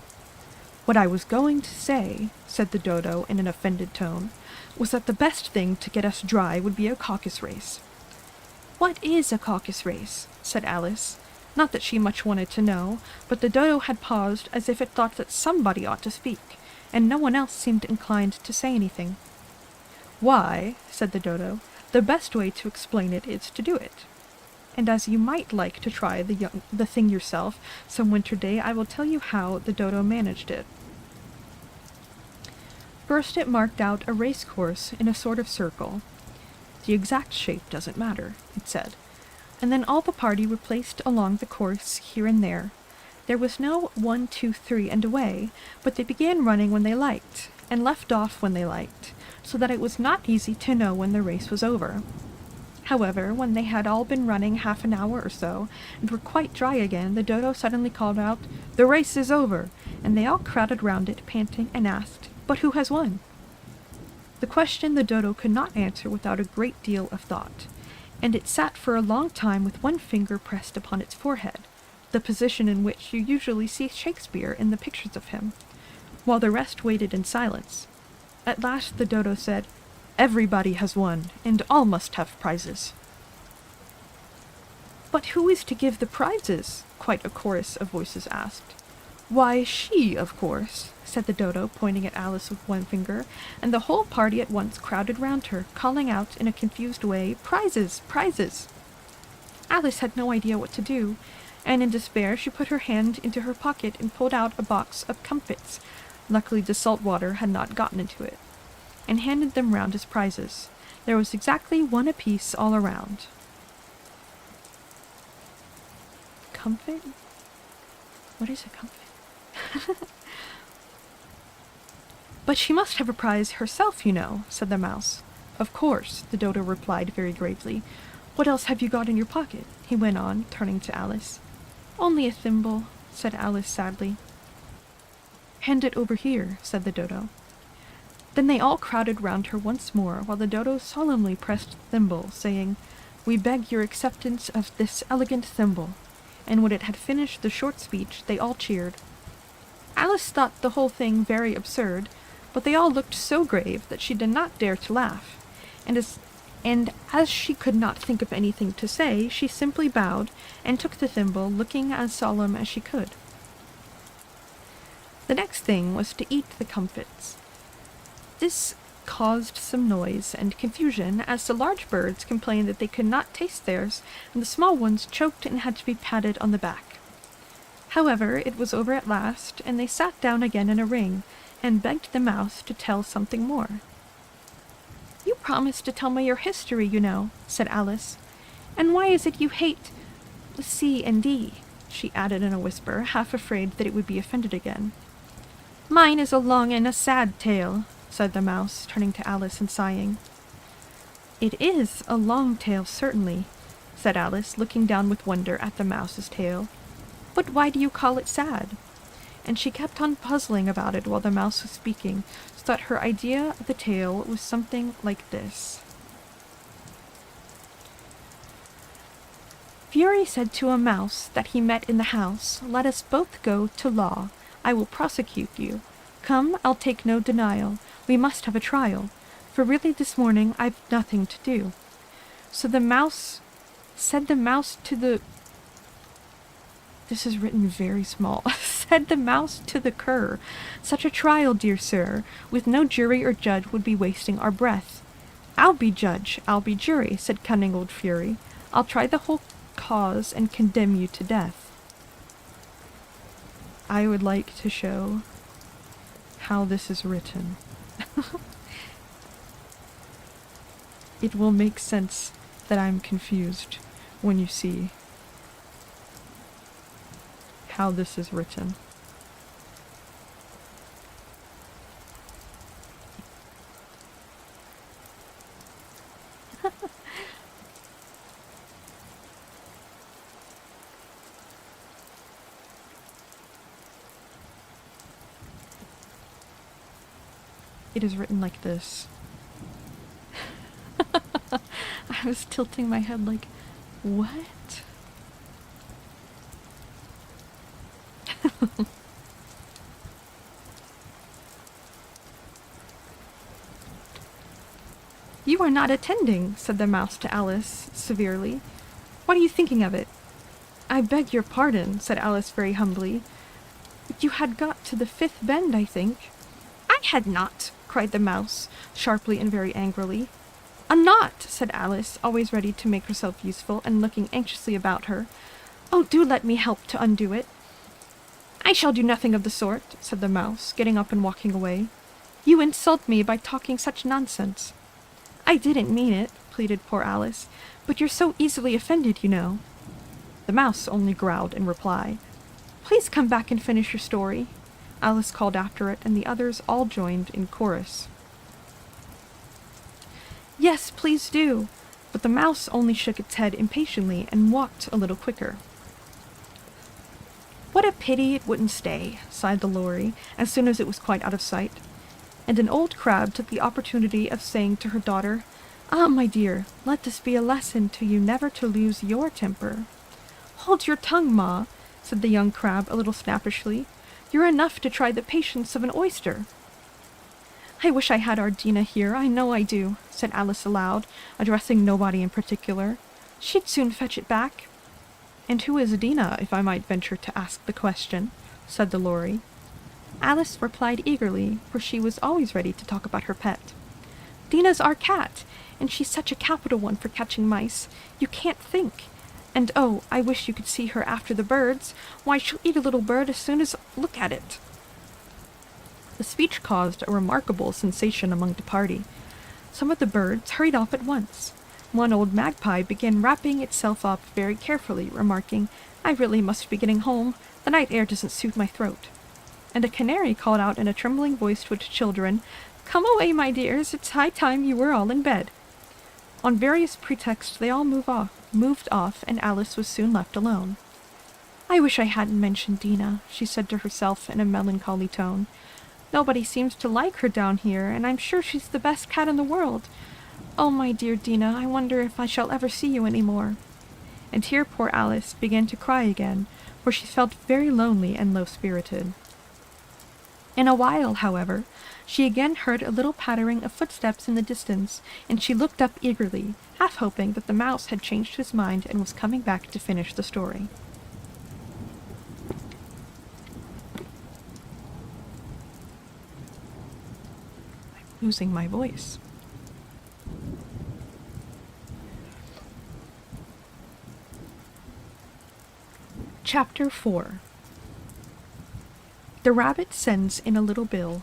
"What I was going to say," said the Dodo in an offended tone, "was that the best thing to get us dry would be a caucus race." "What is a caucus race?" said Alice. Not that she much wanted to know, but the Dodo had paused as if it thought that somebody ought to speak, and no one else seemed inclined to say anything. "Why," said the Dodo, "the best way to explain it is to do it. And as you might like to try the thing yourself some winter day, I will tell you how the Dodo managed it. First it marked out a race course in a sort of circle. The exact shape doesn't matter, it said. And then all the party were placed along the course here and there. There was no 1, 2, 3, and away, but they began running when they liked, and left off when they liked, so that it was not easy to know when the race was over. However, when they had all been running half an hour or so, and were quite dry again, the Dodo suddenly called out, "The race is over!" and they all crowded round it, panting, and asked, "But who has won?" The question the Dodo could not answer without a great deal of thought, and it sat for a long time with one finger pressed upon its forehead, the position in which you usually see Shakespeare in the pictures of him, while the rest waited in silence. At last the Dodo said, "Everybody has won, and all must have prizes." "But who is to give the prizes?" quite a chorus of voices asked. "Why, she, of course," said the Dodo, pointing at Alice with one finger, and the whole party at once crowded round her, calling out in a confused way, "Prizes! Prizes!" Alice had no idea what to do, and in despair she put her hand into her pocket and pulled out a box of comfits, luckily the salt water had not gotten into it, and handed them round as prizes. There was exactly one apiece all around. Comfit? What is a comfit? "But she must have a prize herself, you know," said the Mouse. "Of course," the Dodo replied very gravely. What else have you got in your pocket?" he went on, turning to Alice. "Only a thimble," said Alice sadly. "Hand it over here," said the dodo. Then they all crowded round her once more, while the dodo solemnly pressed the thimble, saying, "We beg your acceptance of this elegant thimble." And when it had finished the short speech, they all cheered. Alice thought the whole thing very absurd, but they all looked so grave that she did not dare to laugh, and as she could not think of anything to say, she simply bowed and took the thimble, looking as solemn as she could. The next thing was to eat the comfits. This caused some noise and confusion, as the large birds complained that they could not taste theirs, and the small ones choked and had to be patted on the back. However, it was over at last, and they sat down again in a ring, and begged the mouse to tell something more. "You promised to tell me your history, you know," said Alice. "And why is it you hate C and D?" she added in a whisper, half afraid that it would be offended again. "Mine is a long and a sad tale," said the mouse, turning to Alice and sighing. "It is a long tale, certainly," said Alice, looking down with wonder at the mouse's tail. "But why do you call it sad?" And she kept on puzzling about it while the mouse was speaking, so that her idea of the tale was something like this. Fury said to a mouse that he met in the house, "Let us both go to law. I will prosecute you. Come, I'll take no denial. We must have a trial, for really this morning I've nothing to do." So the mouse said the mouse to the... This is written very small. Said the mouse to the cur, "Such a trial, dear sir, with no jury or judge would be wasting our breath." "I'll be judge, I'll be jury," said cunning old Fury. "I'll try the whole cause and condemn you to death." I would like to show how this is written. It will make sense that I'm confused when you see how this is written. It is written like this. I was tilting my head like, what? "You are not attending," said the mouse to Alice severely. "What are you thinking of it?" "I beg your pardon," said Alice very humbly. "But you had got to the 5th bend, I think." "I had not," cried the mouse, sharply and very angrily. "A knot," said Alice, always ready to make herself useful, and looking anxiously about her. "Oh, do let me help to undo it." "I shall do nothing of the sort," said the mouse, getting up and walking away. "You insult me by talking such nonsense." "I didn't mean it," pleaded poor Alice, "but you're so easily offended, you know." The mouse only growled in reply. "Please come back and finish your story," Alice called after it, and the others all joined in chorus. "Yes, please do," but the mouse only shook its head impatiently and walked a little quicker. "What a pity it wouldn't stay," sighed the lory, as soon as it was quite out of sight. And an old crab took the opportunity of saying to her daughter, "Ah, my dear, let this be a lesson to you never to lose your temper." "Hold your tongue, Ma," said the young crab a little snappishly. "You're enough to try the patience of an oyster." "I wish I had our Dina here, I know I do," said Alice aloud, addressing nobody in particular. "She'd soon fetch it back." "And who is Dina, if I might venture to ask the question?" said the lory. Alice replied eagerly, for she was always ready to talk about her pet. "Dina's our cat, and she's such a capital one for catching mice. You can't think. And oh, I wish you could see her after the birds. Why, she'll eat a little bird as soon as look at it." The speech caused a remarkable sensation among the party. Some of the birds hurried off at once. One old magpie began wrapping itself up very carefully, remarking, "I really must be getting home. The night air doesn't suit my throat." And a canary called out in a trembling voice to its children, "Come away, my dears, it's high time you were all in bed." On various pretexts they all moved off, and Alice was soon left alone. "I wish I hadn't mentioned Dina," she said to herself in a melancholy tone. "Nobody seems to like her down here, and I'm sure she's the best cat in the world. Oh, my dear Dina, I wonder if I shall ever see you any more." And here poor Alice began to cry again, for she felt very lonely and low-spirited. In a while, however, she again heard a little pattering of footsteps in the distance, and she looked up eagerly, half hoping that the mouse had changed his mind and was coming back to finish the story. I'm losing my voice. Chapter 4. The Rabbit Sends in a Little Bill.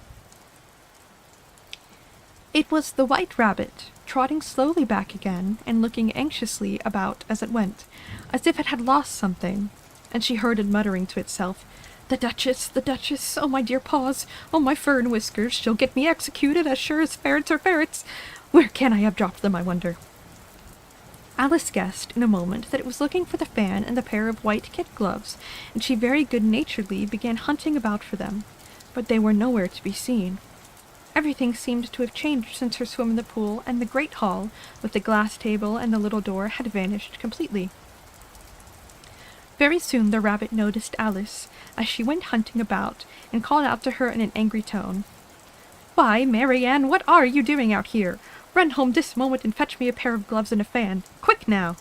It was the White Rabbit, trotting slowly back again and looking anxiously about as it went, as if it had lost something, and she heard it muttering to itself, the Duchess, oh my dear paws, oh my fur and whiskers, she'll get me executed as sure as ferrets are ferrets. Where can I have dropped them, I wonder?" Alice guessed in a moment that it was looking for the fan and the pair of white kid gloves, and she very good-naturedly began hunting about for them, but they were nowhere to be seen. Everything seemed to have changed since her swim in the pool, and the great hall, with the glass table and the little door, had vanished completely. Very soon the rabbit noticed Alice, as she went hunting about, and called out to her in an angry tone, "Why, Mary Ann, what are you doing out here? Run home this moment and fetch me a pair of gloves and a fan. Quick now!"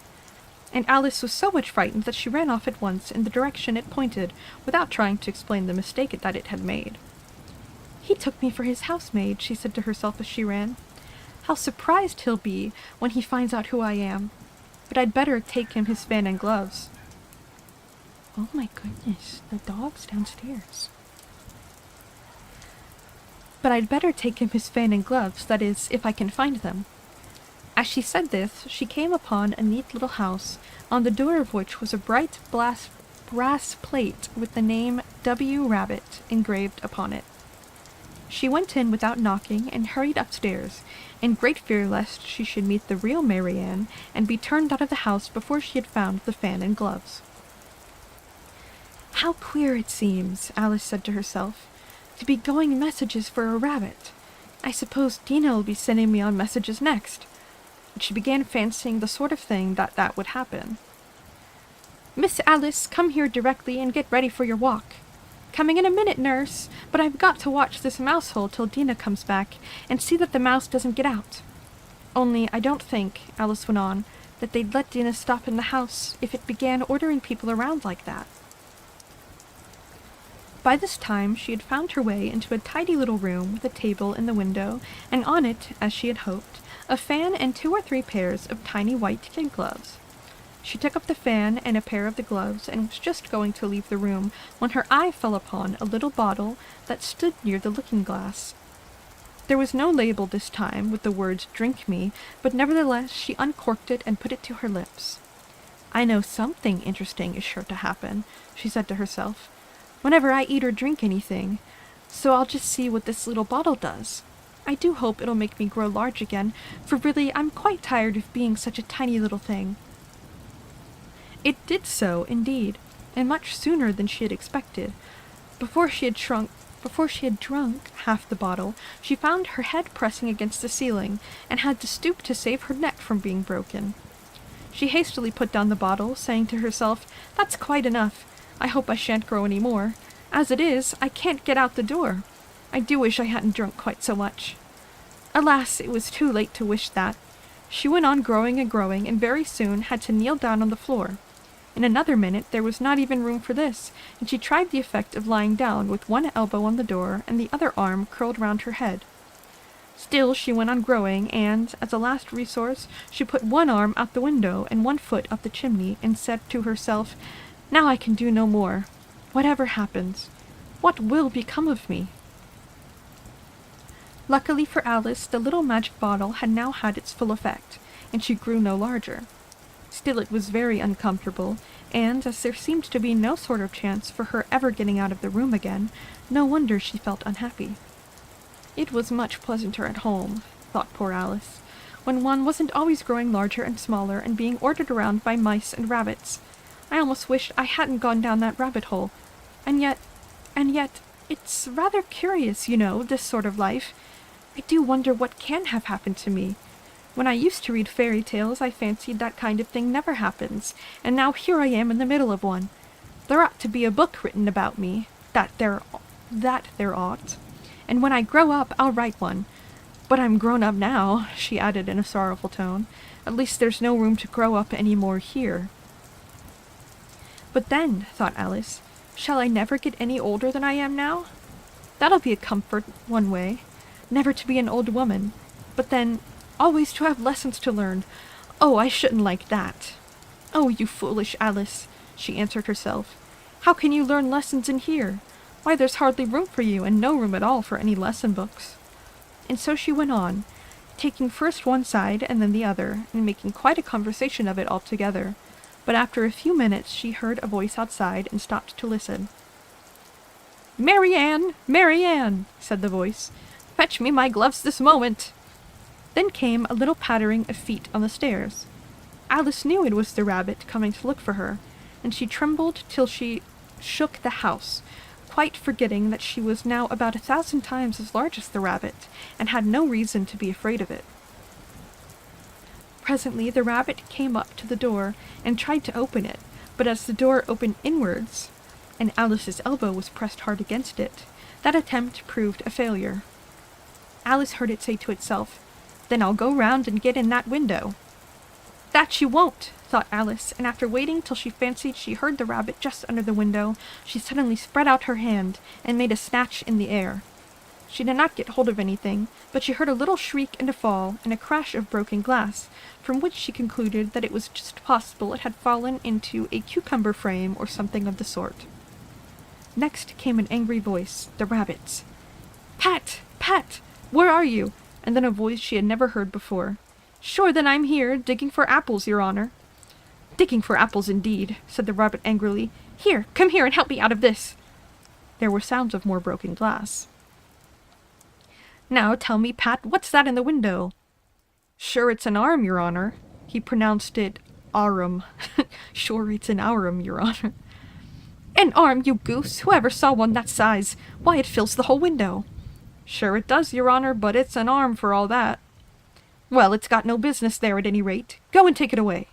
And Alice was so much frightened that she ran off at once in the direction it pointed, without trying to explain the mistake that it had made. "He took me for his housemaid," she said to herself as she ran. "How surprised he'll be when he finds out who I am. But I'd better take him his fan and gloves." Oh my goodness, the dog's downstairs. "But I'd better take him his fan and gloves, that is, if I can find them." As she said this, she came upon a neat little house, on the door of which was a bright brass plate with the name W. Rabbit engraved upon it. She went in without knocking and hurried upstairs, in great fear lest she should meet the real Mary Ann and be turned out of the house before she had found the fan and gloves. "How queer it seems," Alice said to herself, "to be going messages for a rabbit. I suppose Dina will be sending me on messages next." And she began fancying the sort of thing that would happen. "Miss Alice, come here directly and get ready for your walk." "Coming in a minute, nurse, but I've got to watch this mouse hole till Dina comes back, and see that the mouse doesn't get out. Only I don't think," Alice went on, "that they'd let Dina stop in the house if it began ordering people around like that." By this time she had found her way into a tidy little room with a table in the window, and on it, as she had hoped, a fan and 2 or 3 pairs of tiny white kid gloves. She took up the fan and a pair of the gloves, and was just going to leave the room when her eye fell upon a little bottle that stood near the looking-glass. There was no label this time with the words "Drink me," but nevertheless she uncorked it and put it to her lips. "I know something interesting is sure to happen," she said to herself, "whenever I eat or drink anything, so I'll just see what this little bottle does. I do hope it'll make me grow large again, for really I'm quite tired of being such a tiny little thing." It did so, indeed, and much sooner than she had expected. Before she had drunk half the bottle, she found her head pressing against the ceiling, and had to stoop to save her neck from being broken. She hastily put down the bottle, saying to herself, "That's quite enough. I hope I shan't grow any more. As it is, I can't get out the door. I do wish I hadn't drunk quite so much." Alas, it was too late to wish that. She went on growing and growing, and very soon had to kneel down on the floor. In another minute there was not even room for this, and she tried the effect of lying down with one elbow on the door and the other arm curled round her head. Still she went on growing, and, as a last resource, she put one arm out the window and one foot up the chimney, and said to herself, "Now I can do no more. Whatever happens, what will become of me?" Luckily for Alice, the little magic bottle had now had its full effect, and she grew no larger. Still it was very uncomfortable, and, as there seemed to be no sort of chance for her ever getting out of the room again, no wonder she felt unhappy. It was much pleasanter at home, thought poor Alice, when one wasn't always growing larger and smaller and being ordered around by mice and rabbits. I almost wished I hadn't gone down that rabbit hole. And yet, it's rather curious, this sort of life. I do wonder what can have happened to me. When I used to read fairy tales, I fancied that kind of thing never happens, and now here I am in the middle of one. There ought to be a book written about me, that there ought. And when I grow up, I'll write one. But I'm grown up now, she added in a sorrowful tone. At least there's no room to grow up any more here. But then, thought Alice, shall I never get any older than I am now? That'll be a comfort, one way. Never to be an old woman. But then, always to have lessons to learn. Oh, I shouldn't like that. Oh, you foolish Alice, she answered herself. How can you learn lessons in here? Why, there's hardly room for you, and no room at all for any lesson books. And so she went on, taking first one side and then the other, and making quite a conversation of it altogether. But after a few minutes she heard a voice outside and stopped to listen. "Mary Ann! Mary Ann!" said the voice. "Fetch me my gloves this moment!" Then came a little pattering of feet on the stairs. Alice knew it was the rabbit coming to look for her, and she trembled till she shook the house, quite forgetting that she was now about 1,000 times as large as the rabbit, and had no reason to be afraid of it. Presently the rabbit came up to the door and tried to open it, but as the door opened inwards, and Alice's elbow was pressed hard against it, that attempt proved a failure. Alice heard it say to itself, "Then I'll go round and get in that window." "That you won't," thought Alice, and after waiting till she fancied she heard the rabbit just under the window, she suddenly spread out her hand and made a snatch in the air. She did not get hold of anything, but she heard a little shriek and a fall, and a crash of broken glass, from which she concluded that it was just possible it had fallen into a cucumber frame or something of the sort. Next came an angry voice, the rabbit's. "Pat! Pat! Where are you?" And then a voice she had never heard before. "Sure then I'm here, digging for apples, your honor." "Digging for apples indeed," said the rabbit angrily. "Here, come here and help me out of this." There were sounds of more broken glass. "Now tell me, Pat, what's that in the window?" "Sure it's an arm, your honor." He pronounced it arum. "Sure it's an arum, your honor." "An arm, you goose! Whoever saw one that size? Why, it fills the whole window." "Sure it does, your honor, but it's an arm for all that." "Well, it's got no business there at any rate. Go and take it away."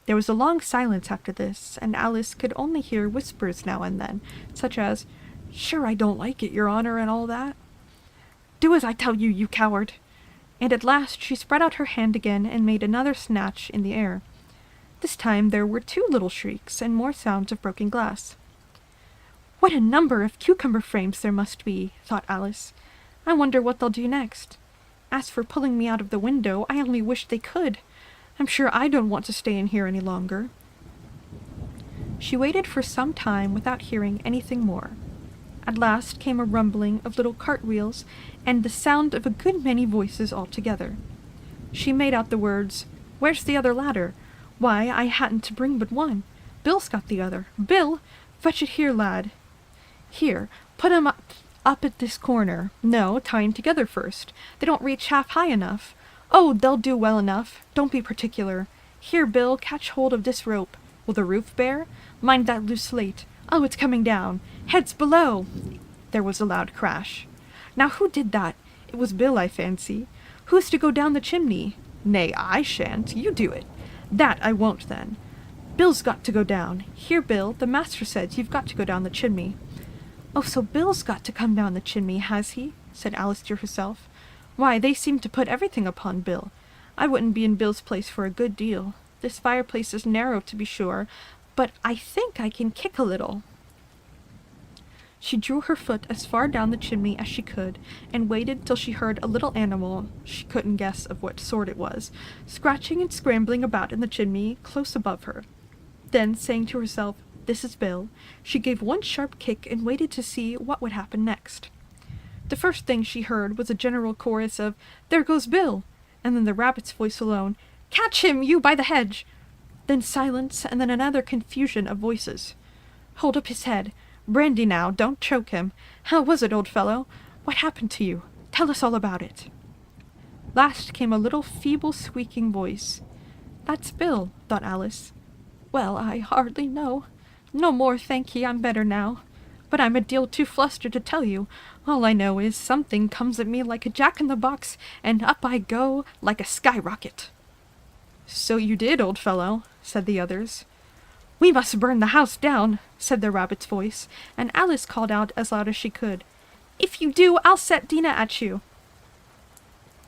There was a long silence after this, and Alice could only hear whispers now and then, such as, "Sure I don't like it, your honor, and all that." "Do as I tell you, you coward!" And at last she spread out her hand again and made another snatch in the air. This time there were 2 little shrieks and more sounds of broken glass. "What a number of cucumber frames there must be," thought Alice. "I wonder what they'll do next. As for pulling me out of the window, I only wish they could. I'm sure I don't want to stay in here any longer." She waited for some time without hearing anything more. At last came a rumbling of little cartwheels and the sound of a good many voices all together. She made out the words, "Where's the other ladder? Why, I hadn't to bring but one. Bill's got the other. Bill! Fetch it here, lad. Here, put 'em up at this corner. No, tie 'em together first. They don't reach half high enough. Oh, they'll do well enough. Don't be particular. Here, Bill, catch hold of this rope. Will the roof bear? Mind that loose slate. Oh, it's coming down. Heads below!" There was a loud crash. "Now who did that? It was Bill, I fancy. Who's to go down the chimney? Nay, I shan't. You do it. That I won't, then. Bill's got to go down. Here, Bill, the master says you've got to go down the chimney." "Oh, so Bill's got to come down the chimney, has he?" said Alice to herself. "Why, they seem to put everything upon Bill. I wouldn't be in Bill's place for a good deal. This fireplace is narrow, to be sure, but I think I can kick a little." She drew her foot as far down the chimney as she could, and waited till she heard a little animal, she couldn't guess of what sort it was, scratching and scrambling about in the chimney close above her. Then, saying to herself, "This is Bill," she gave one sharp kick and waited to see what would happen next. The first thing she heard was a general chorus of, "There goes Bill!" and then the rabbit's voice alone, "Catch him, you by the hedge!" Then silence, and then another confusion of voices. "Hold up his head. Brandy now, don't choke him. How was it, old fellow? What happened to you? Tell us all about it." Last came a little feeble squeaking voice. "That's Bill," thought Alice. "Well, I hardly know. No more, thank ye, I'm better now. But I'm a deal too flustered to tell you. All I know is something comes at me like a jack-in-the-box, and up I go like a skyrocket." "So you did, old fellow," said the others. "We must burn the house down," said the rabbit's voice, and Alice called out as loud as she could, "If you do, I'll set Dina at you."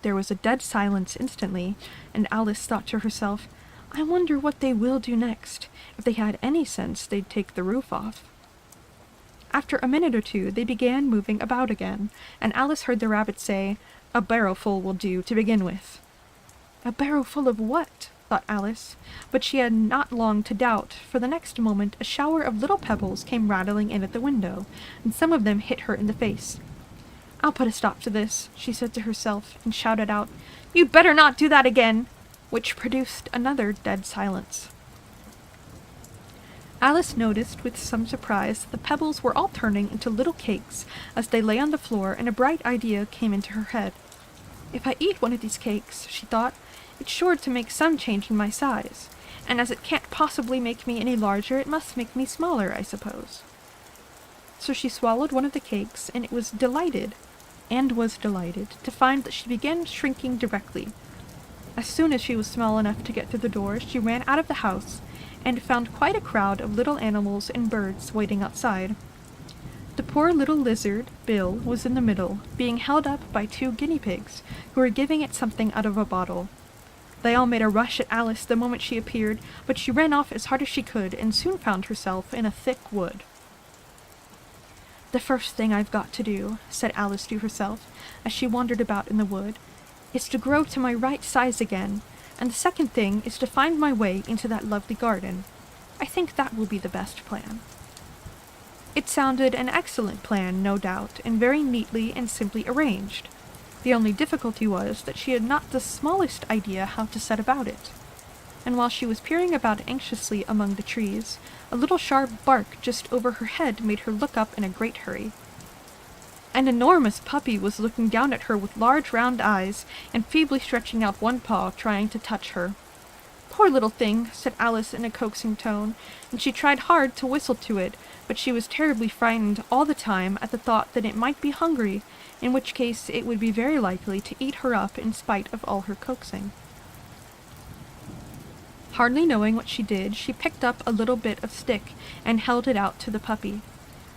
There was a dead silence instantly, and Alice thought to herself, "I wonder what they will do next. If they had any sense, they'd take the roof off." After a minute or two, they began moving about again, and Alice heard the rabbit say, "A barrowful will do to begin with." "A barrowful of what?" thought Alice, but she had not long to doubt, for the next moment a shower of little pebbles came rattling in at the window, and some of them hit her in the face. "I'll put a stop to this," she said to herself, and shouted out, "You'd better not do that again!" which produced another dead silence. Alice noticed with some surprise that the pebbles were all turning into little cakes as they lay on the floor, and a bright idea came into her head. "If I eat one of these cakes," she thought, "it's sure to make some change in my size, and as it can't possibly make me any larger, it must make me smaller, I suppose." So she swallowed one of the cakes, and was delighted to find that she began shrinking directly. As soon as she was small enough to get through the door, she ran out of the house, and found quite a crowd of little animals and birds waiting outside. The poor little lizard, Bill, was in the middle, being held up by 2 guinea pigs, who were giving it something out of a bottle. They all made a rush at Alice the moment she appeared, but she ran off as hard as she could, and soon found herself in a thick wood. "The first thing I've got to do," said Alice to herself, as she wandered about in the wood, "is to grow to my right size again, and the second thing is to find my way into that lovely garden. I think that will be the best plan." It sounded an excellent plan, no doubt, and very neatly and simply arranged. The only difficulty was that she had not the smallest idea how to set about it. And while she was peering about anxiously among the trees, a little sharp bark just over her head made her look up in a great hurry. An enormous puppy was looking down at her with large round eyes, and feebly stretching out one paw, trying to touch her. "Poor little thing," said Alice in a coaxing tone, and she tried hard to whistle to it, but she was terribly frightened all the time at the thought that it might be hungry, in which case it would be very likely to eat her up in spite of all her coaxing. Hardly knowing what she did, she picked up a little bit of stick and held it out to the puppy,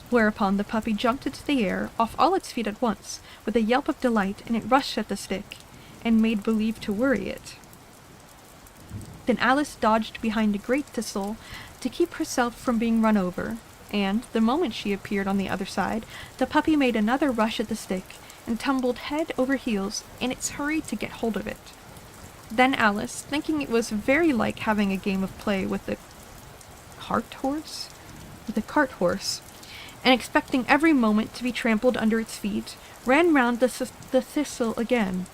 whereupon the puppy jumped into the air, off all its feet at once, with a yelp of delight, and it rushed at the stick, and made believe to worry it. Then Alice dodged behind a great thistle to keep herself from being run over, and, the moment she appeared on the other side, the puppy made another rush at the stick, and tumbled head over heels in its hurry to get hold of it. Then Alice, thinking it was very like having a game of play with a cart horse, and expecting every moment to be trampled under its feet, ran round the thistle again.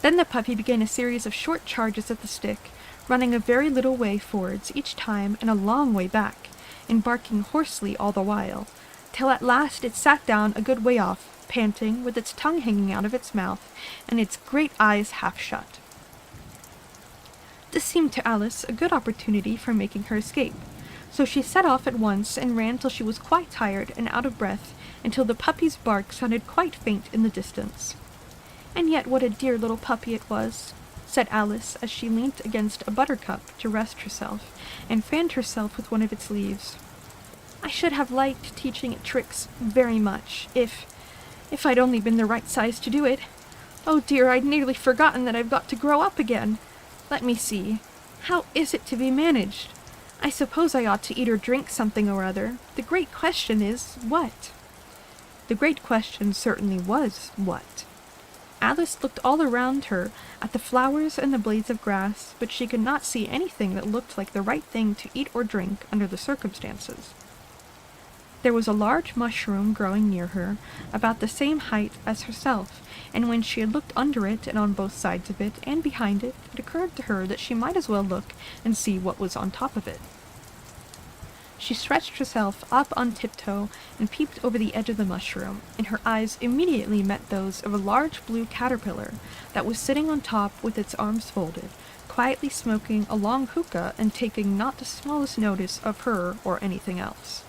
Then the puppy began a series of short charges at the stick, running a very little way forwards each time and a long way back, and barking hoarsely all the while, till at last it sat down a good way off, panting, with its tongue hanging out of its mouth, and its great eyes half shut. This seemed to Alice a good opportunity for making her escape, so she set off at once and ran till she was quite tired and out of breath, until the puppy's bark sounded quite faint in the distance. "And yet what a dear little puppy it was," said Alice as she leant against a buttercup to rest herself, and fanned herself with one of its leaves. "I should have liked teaching it tricks very much, if I'd only been the right size to do it. Oh dear, I'd nearly forgotten that I've got to grow up again. Let me see. How is it to be managed? I suppose I ought to eat or drink something or other. The great question is, what?" The great question certainly was, what? Alice looked all around her at the flowers and the blades of grass, but she could not see anything that looked like the right thing to eat or drink under the circumstances. There was a large mushroom growing near her, about the same height as herself, and when she had looked under it and on both sides of it and behind it, it occurred to her that she might as well look and see what was on top of it. She stretched herself up on tiptoe and peeped over the edge of the mushroom, and her eyes immediately met those of a large blue caterpillar that was sitting on top with its arms folded, quietly smoking a long hookah and taking not the smallest notice of her or anything else.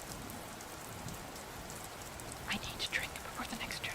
I need to drink before the next chapter.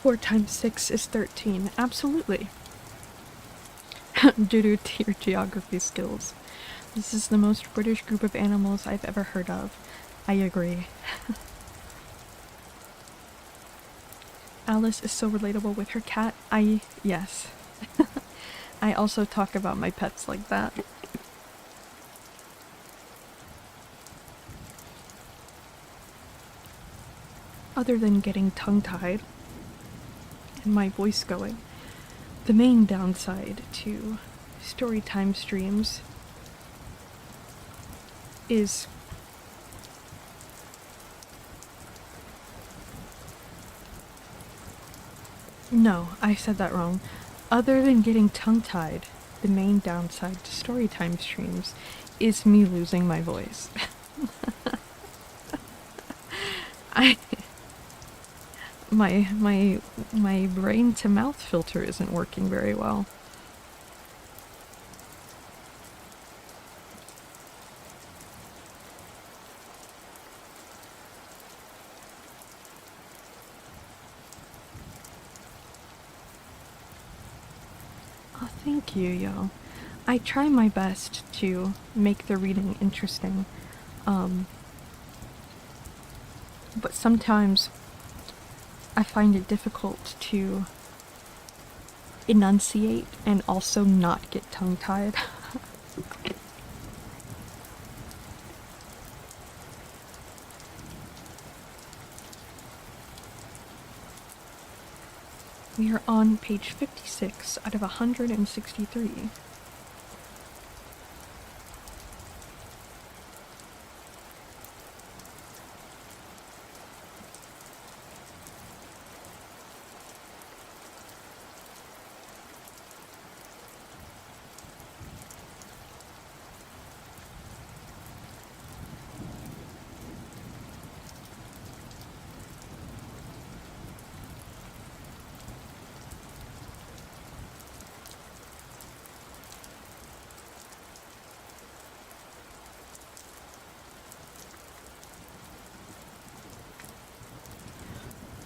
4 times 6 is 13. Absolutely. Due to your geography skills. This is the most British group of animals I've ever heard of. I agree. Alice is so relatable with her cat. Yes. I also talk about my pets like that. Other than getting tongue-tied and my voice going, the main downside to storytime streams is no, I said that wrong. Other than getting tongue-tied, the main downside to storytime streams is me losing my voice. My brain to mouth filter isn't working very well. Oh, thank you, yo. I try my best to make the reading interesting, but sometimes I find it difficult to enunciate and also not get tongue-tied. We are on page 56 out of 163.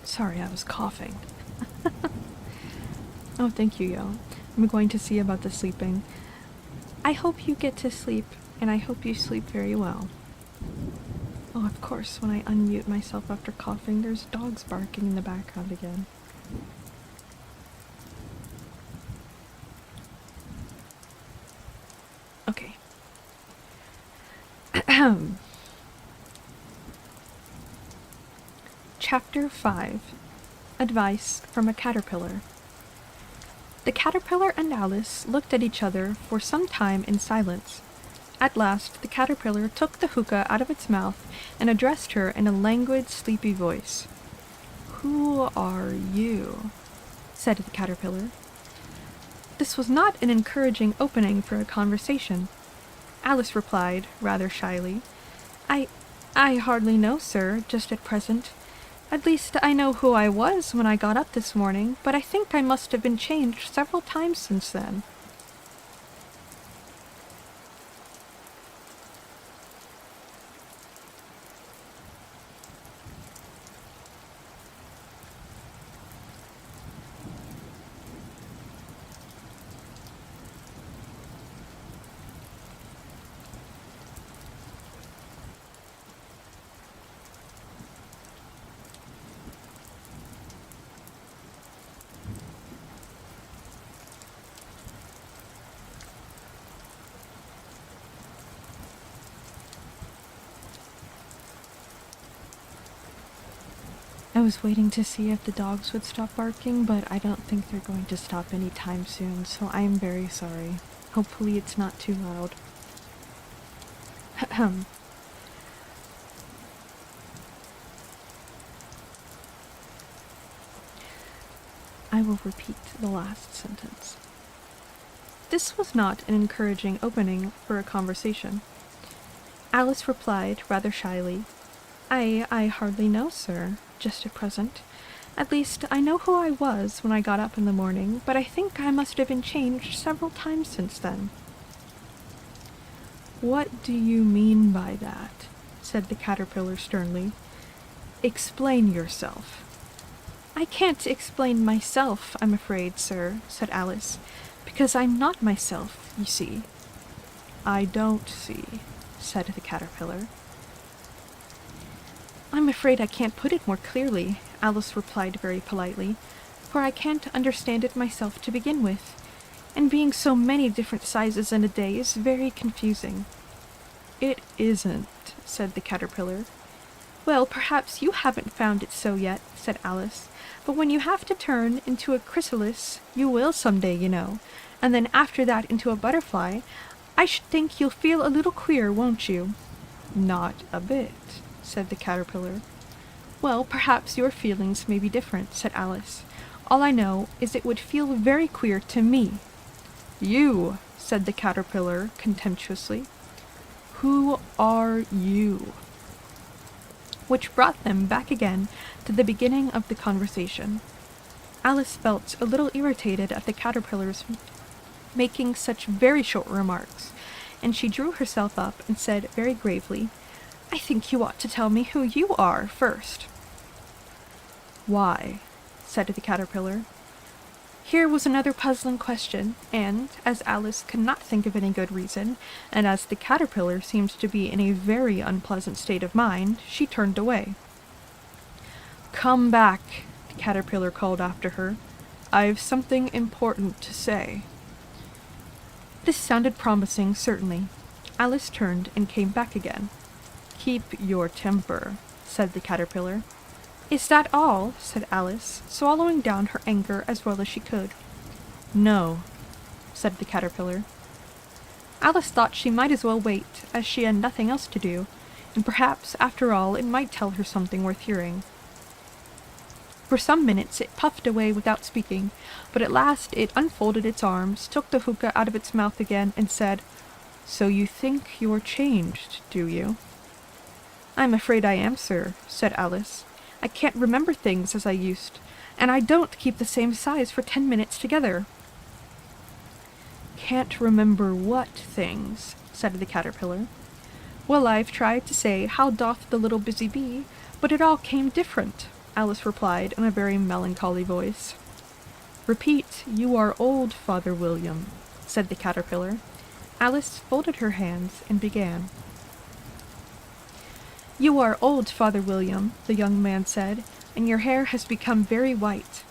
Sorry, I was coughing. Oh, thank you, yo. I'm going to see about the sleeping. I hope you get to sleep, and I hope you sleep very well. Oh, of course, when I unmute myself after coughing, there's dogs barking in the background again. Okay. Chapter 5. Advice from a Caterpillar. The caterpillar and Alice looked at each other for some time in silence. At last, the caterpillar took the hookah out of its mouth and addressed her in a languid, sleepy voice. "Who are you?" said the caterpillar. This was not an encouraging opening for a conversation. Alice replied, rather shyly, I hardly know, sir, just at present. At least I know who I was when I got up this morning, but I think I must have been changed several times since then." I was waiting to see if the dogs would stop barking, but I don't think they're going to stop anytime soon, so I am very sorry. Hopefully it's not too loud. Ahem. I will repeat the last sentence. This was not an encouraging opening for a conversation. Alice replied rather shyly, I hardly know, sir, just at present. At least, I know who I was when I got up in the morning, but I think I must have been changed several times since then. What do you mean by that? Said the caterpillar sternly. Explain yourself. I can't explain myself, I'm afraid, sir, said Alice, because I'm not myself, you see. I don't see, said the caterpillar. I'm afraid I can't put it more clearly, Alice replied very politely, for I can't understand it myself to begin with, and being so many different sizes in a day is very confusing. It isn't, said the caterpillar. Well, perhaps you haven't found it so yet, said Alice, but when you have to turn into a chrysalis, you will someday, you know, and then after that into a butterfly, I should think you'll feel a little queer, won't you? Not a bit, said the caterpillar. Well, perhaps your feelings may be different, said Alice. All I know is it would feel very queer to me. You, said the caterpillar contemptuously. Who are you? Which brought them back again to the beginning of the conversation. Alice felt a little irritated at the caterpillars making such very short remarks, and she drew herself up and said very gravely, I think you ought to tell me who you are first. Why? Said the caterpillar. Here was another puzzling question, and, as Alice could not think of any good reason, and as the caterpillar seemed to be in a very unpleasant state of mind, she turned away. Come back, the caterpillar called after her. I've something important to say. This sounded promising, certainly. Alice turned and came back again. Keep your temper, said the caterpillar. Is that all? Said Alice, swallowing down her anger as well as she could. No, said the caterpillar. Alice thought she might as well wait, as she had nothing else to do, and perhaps, after all, it might tell her something worth hearing. For some minutes it puffed away without speaking, but at last it unfolded its arms, took the hookah out of its mouth again, and said, So you think you're changed, do you? I'm afraid I am, sir, said Alice. I can't remember things as I used, and I don't keep the same size for 10 minutes together. Can't remember what things, said the caterpillar. Well, I've tried to say, how doth the little busy bee, but it all came different, Alice replied in a very melancholy voice. Repeat, you are old, Father William, said the caterpillar. Alice folded her hands and began. You are old, Father William, the young man said, and your hair has become very white,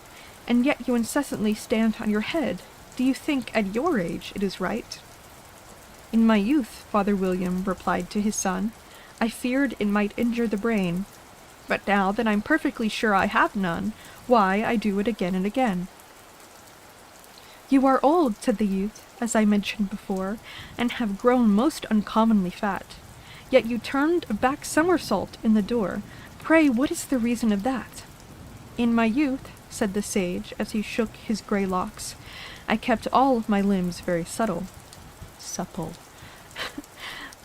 and yet you incessantly stand on your head. Do you think at your age it is right? In my youth, Father William replied to his son, I feared it might injure the brain, but now that I'm perfectly sure I have none, why, I do it again and again. You are old, said the youth, as I mentioned before, and have grown most uncommonly fat. Yet you turned a back somersault in the door. Pray, what is the reason of that? In my youth, said the sage, as he shook his grey locks, I kept all of my limbs very supple.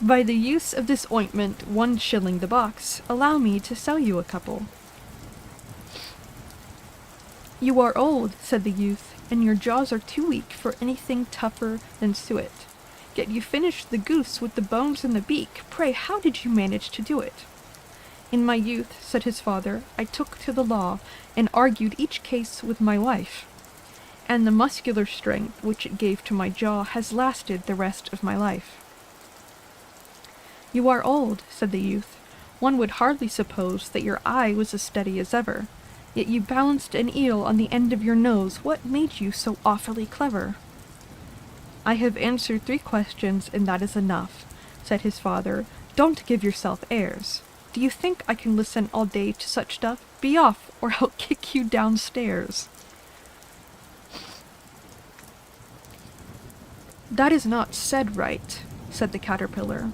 By the use of this ointment, 1 shilling the box, allow me to sell you a couple. You are old, said the youth, and your jaws are too weak for anything tougher than suet. Yet you finished the goose with the bones and the beak. Pray, how did you manage to do it? In my youth, said his father, I took to the law, and argued each case with my wife. And the muscular strength which it gave to my jaw has lasted the rest of my life. You are old, said the youth. One would hardly suppose that your eye was as steady as ever. Yet you balanced an eel on the end of your nose. What made you so awfully clever? I have answered 3 questions, and that is enough, said his father. Don't give yourself airs. Do you think I can listen all day to such stuff? Be off, or I'll kick you downstairs. That is not said right, said the caterpillar.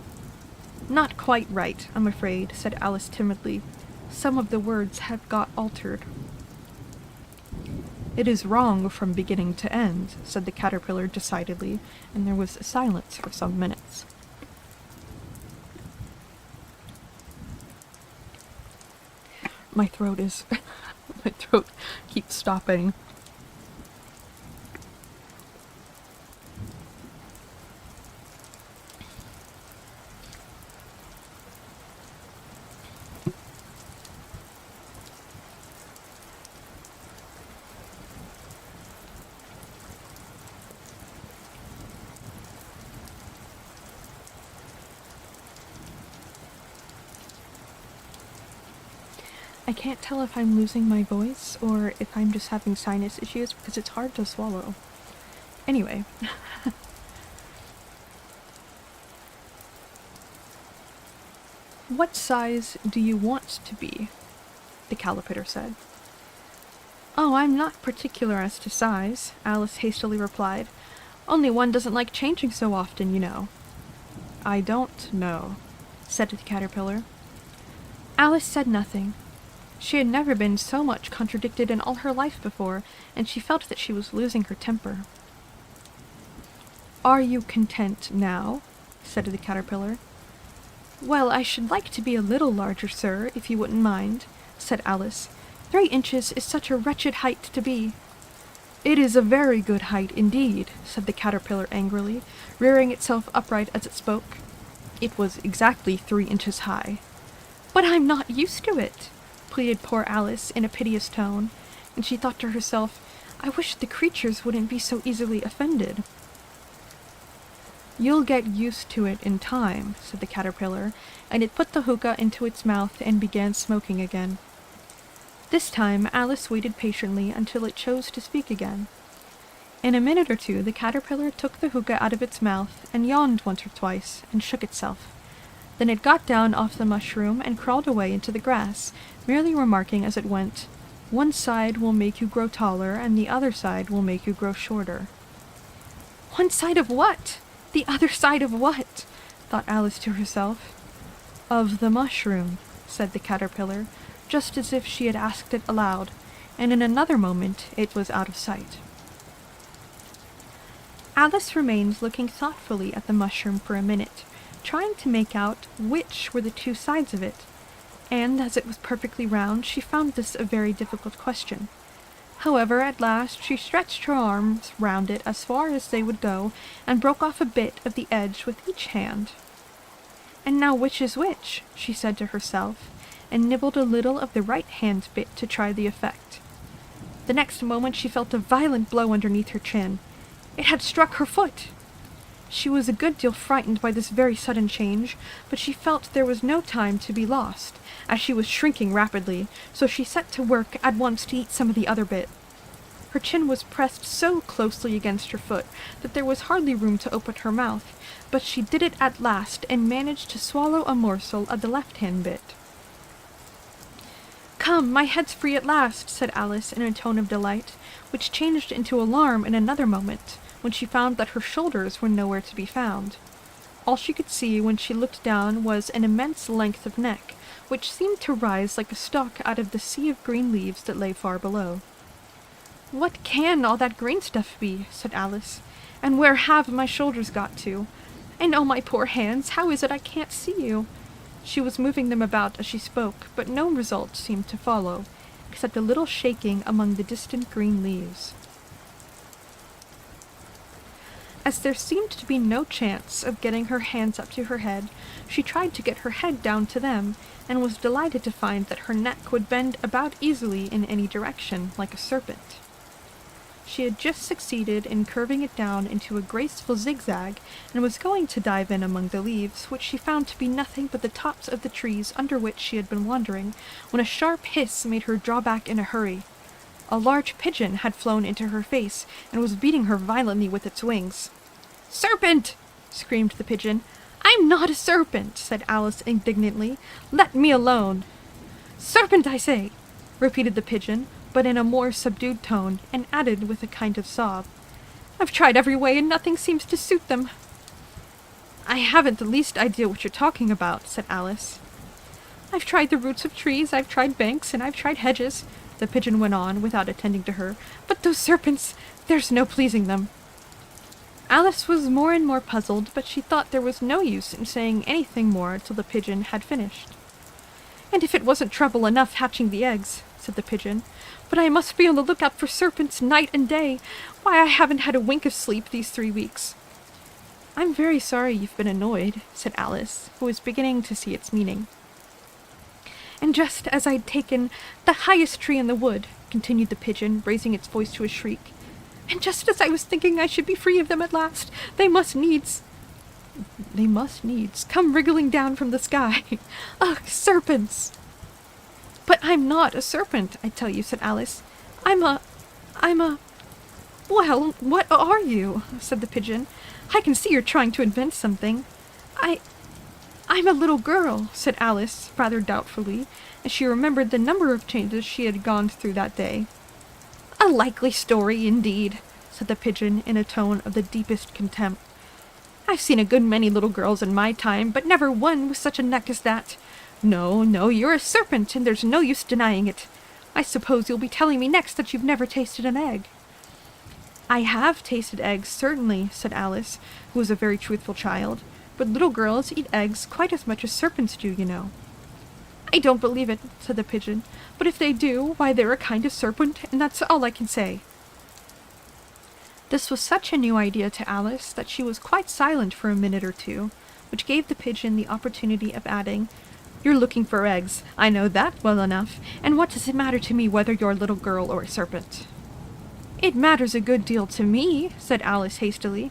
Not quite right, I'm afraid, said Alice timidly. Some of the words have got altered. It is wrong from beginning to end, said the caterpillar decidedly, and there was silence for some minutes. My throat keeps stopping. I can't tell if I'm losing my voice or if I'm just having sinus issues because it's hard to swallow. Anyway. What size do you want to be? The caterpillar said. Oh, I'm not particular as to size, Alice hastily replied. Only one doesn't like changing so often, you know. I don't know, said the caterpillar. Alice said nothing. She had never been so much contradicted in all her life before, and she felt that she was losing her temper. Are you content now? Said the caterpillar. Well, I should like to be a little larger, sir, if you wouldn't mind, said Alice. 3 inches is such a wretched height to be. It is a very good height indeed, said the caterpillar angrily, rearing itself upright as it spoke. It was exactly 3 inches high. But I'm not used to it, pleaded poor Alice in a piteous tone, and she thought to herself, I wish the creatures wouldn't be so easily offended. You'll get used to it in time, said the caterpillar, and it put the hookah into its mouth and began smoking again. This time Alice waited patiently until it chose to speak again. In a minute or two the caterpillar took the hookah out of its mouth and yawned once or twice and shook itself. Then it got down off the mushroom and crawled away into the grass, merely remarking as it went, One side will make you grow taller, and the other side will make you grow shorter. One side of what? The other side of what? Thought Alice to herself. Of the mushroom, said the caterpillar, just as if she had asked it aloud, and in another moment it was out of sight. Alice remained looking thoughtfully at the mushroom for a minute, trying to make out which were the 2 sides of it, and as it was perfectly round, she found this a very difficult question. However, at last she stretched her arms round it as far as they would go, and broke off a bit of the edge with each hand. And now which is which? She said to herself, and nibbled a little of the right hand bit to try the effect. The next moment she felt a violent blow underneath her chin. It had struck her foot! She was a good deal frightened by this very sudden change, but she felt there was no time to be lost, as she was shrinking rapidly, so she set to work at once to eat some of the other bit. Her chin was pressed so closely against her foot that there was hardly room to open her mouth, but she did it at last and managed to swallow a morsel of the left-hand bit. Come, my head's free at last, said Alice in a tone of delight, which changed into alarm in another moment, when she found that her shoulders were nowhere to be found. All she could see when she looked down was an immense length of neck, which seemed to rise like a stalk out of the sea of green leaves that lay far below. What can all that green stuff be? Said Alice. And where have my shoulders got to? And oh, my poor hands, how is it I can't see you? She was moving them about as she spoke, but no result seemed to follow, except a little shaking among the distant green leaves. As there seemed to be no chance of getting her hands up to her head, she tried to get her head down to them, and was delighted to find that her neck would bend about easily in any direction, like a serpent. She had just succeeded in curving it down into a graceful zigzag, and was going to dive in among the leaves, which she found to be nothing but the tops of the trees under which she had been wandering, when a sharp hiss made her draw back in a hurry. A large pigeon had flown into her face, and was beating her violently with its wings. "Serpent!" screamed the pigeon. I'm not a serpent, said Alice indignantly. Let me alone. Serpent, I say, repeated the pigeon, but in a more subdued tone, and added with a kind of sob, I've tried every way and nothing seems to suit them. I haven't the least idea what you're talking about, said Alice. I've tried the roots of trees, I've tried banks, and I've tried hedges, the pigeon went on without attending to her, but those serpents, there's no pleasing them. Alice was more and more puzzled, but she thought there was no use in saying anything more till the pigeon had finished. And if it wasn't trouble enough hatching the eggs, said the pigeon, but I must be on the lookout for serpents night and day. Why, I haven't had a wink of sleep these 3 weeks. I'm very sorry you've been annoyed, said Alice, who was beginning to see its meaning. And just as I'd taken the highest tree in the wood, continued the pigeon, raising its voice to a shriek, and just as I was thinking I should be free of them at last, they must needs come wriggling down from the sky. Ugh, serpents! But I'm not a serpent, I tell you, said Alice. I'm a... Well, what are you? Said the pigeon. I can see you're trying to invent something. I'm a little girl, said Alice, rather doubtfully, as she remembered the number of changes she had gone through that day. A likely story, indeed, said the pigeon in a tone of the deepest contempt. I've seen a good many little girls in my time, but never one with such a neck as that. No, you're a serpent, and there's no use denying it. I suppose you'll be telling me next that you've never tasted an egg. I have tasted eggs, certainly, said Alice, who was a very truthful child, but little girls eat eggs quite as much as serpents do, you know. I don't believe it, said the pigeon, but if they do, why, they're a kind of serpent, and that's all I can say. This was such a new idea to Alice that she was quite silent for a minute or two, which gave the pigeon the opportunity of adding, You're looking for eggs, I know that well enough, and what does it matter to me whether you're a little girl or a serpent? It matters a good deal to me, said Alice hastily,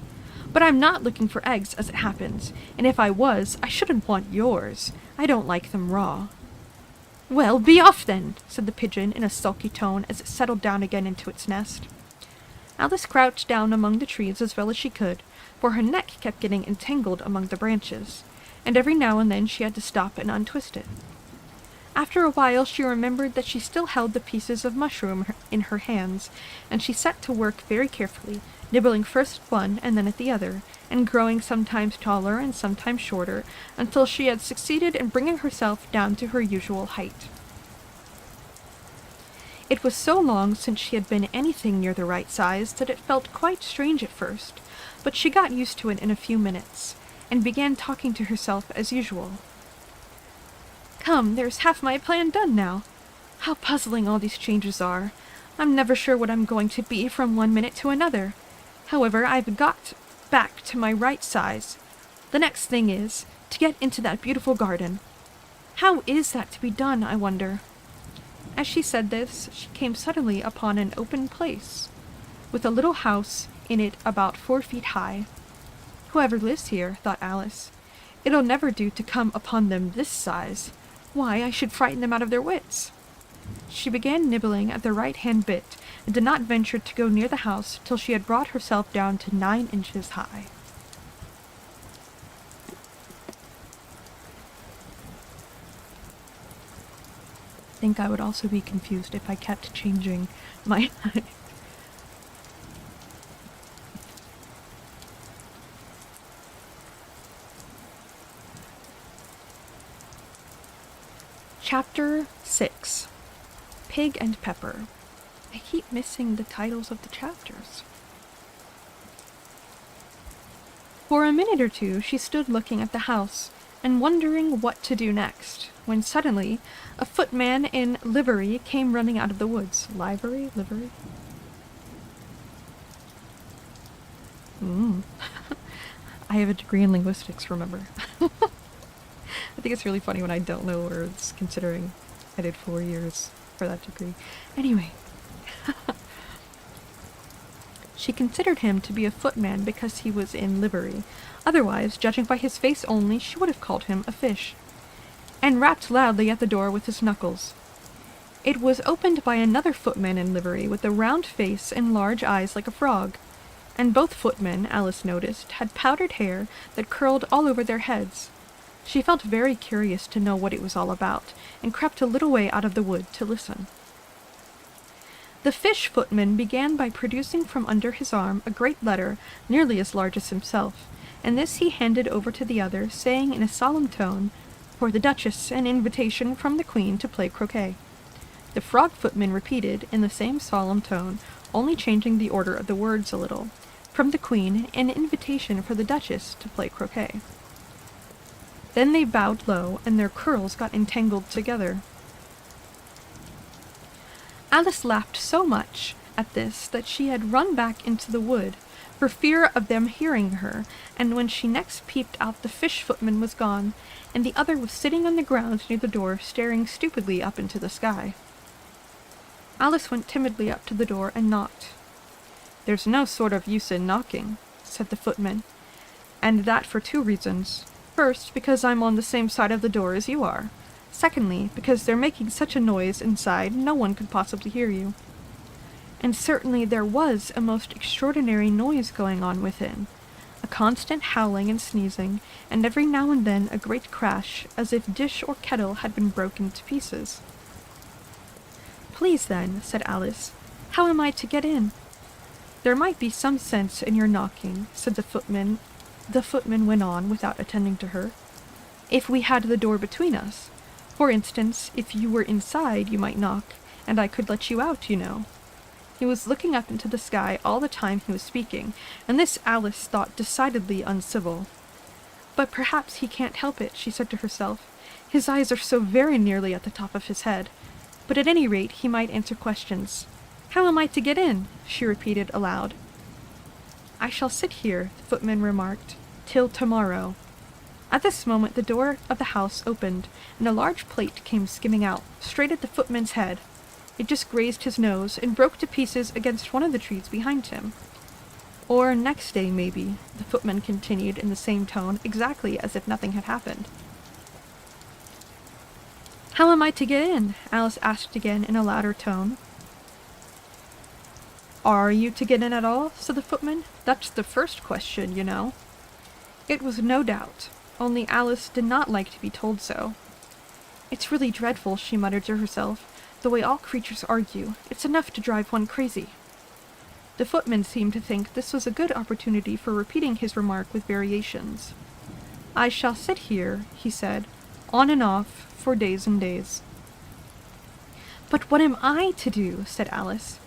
but I'm not looking for eggs as it happens, and if I was, I shouldn't want yours. I don't like them raw. Well, be off then, said the pigeon in a sulky tone as it settled down again into its nest. Alice crouched down among the trees as well as she could, for her neck kept getting entangled among the branches, and every now and then she had to stop and untwist it. After a while she remembered that she still held the pieces of mushroom in her hands, and she set to work very carefully, nibbling first at one and then at the other, and growing sometimes taller and sometimes shorter, until she had succeeded in bringing herself down to her usual height. It was so long since she had been anything near the right size that it felt quite strange at first, but she got used to it in a few minutes, and began talking to herself as usual. Come, there's half my plan done now. How puzzling all these changes are. I'm never sure what I'm going to be from one minute to another. However, I've got back to my right size. The next thing is to get into that beautiful garden. How is that to be done, I wonder? As she said this, she came suddenly upon an open place, with a little house in it about 4 feet high. Whoever lives here, thought Alice. It'll never do to come upon them this size. Why, I should frighten them out of their wits. She began nibbling at the right-hand bit, and did not venture to go near the house till she had brought herself down to 9 inches high. I think I would also be confused if I kept changing my height. Chapter 6. Pig and Pepper. I keep missing the titles of the chapters. For a minute or two she stood looking at the house and wondering what to do next, when suddenly a footman in livery came running out of the woods. Livery? I have a degree in linguistics, remember. I think it's really funny when I don't know words, considering I did 4 years for that degree. Anyway. She considered him to be a footman because he was in livery. Otherwise, judging by his face only, she would have called him a fish. And rapped loudly at the door with his knuckles. It was opened by another footman in livery with a round face and large eyes like a frog. and both footmen, Alice noticed, had powdered hair that curled all over their heads. She felt very curious to know what it was all about, and crept a little way out of the wood to listen. The fish footman began by producing from under his arm a great letter nearly as large as himself, and this he handed over to the other, saying in a solemn tone, "For the Duchess, an invitation from the Queen to play croquet." The frog footman repeated, in the same solemn tone, only changing the order of the words a little, "From the Queen, an invitation for the Duchess to play croquet." Then they bowed low, and their curls got entangled together. Alice laughed so much at this that she had run back into the wood, for fear of them hearing her, and when she next peeped out the fish footman was gone, and the other was sitting on the ground near the door, staring stupidly up into the sky. Alice went timidly up to the door and knocked. "There's no sort of use in knocking," said the footman, "and that for 2 reasons. First, because I'm on the same side of the door as you are. Secondly, because they're making such a noise inside no one could possibly hear you." And certainly there was a most extraordinary noise going on within, a constant howling and sneezing, and every now and then a great crash, as if dish or kettle had been broken to pieces. "Please then," said Alice, "how am I to get in?" "There might be some sense in your knocking," said the footman. The footman went on, without attending to her, "if we had the door between us. For instance, if you were inside, you might knock, and I could let you out, you know." He was looking up into the sky all the time he was speaking, and this Alice thought decidedly uncivil. "But perhaps he can't help it," she said to herself. "His eyes are so very nearly at the top of his head. But at any rate he might answer questions. How am I to get in?" she repeated aloud. "I shall sit here," the footman remarked, "till tomorrow." At this moment the door of the house opened, and a large plate came skimming out, straight at the footman's head. It just grazed his nose, and broke to pieces against one of the trees behind him. "Or next day, maybe," the footman continued in the same tone, exactly as if nothing had happened. "How am I to get in?" Alice asked again in a louder tone. "Are you to get in at all?" said the footman. "That's the first question, you know." It was no doubt, only Alice did not like to be told so. "It's really dreadful," she muttered to herself, "the way all creatures argue. It's enough to drive one crazy." The footman seemed to think this was a good opportunity for repeating his remark with variations. "I shall sit here," he said, "on and off, for days and days." "But what am I to do?" said Alice.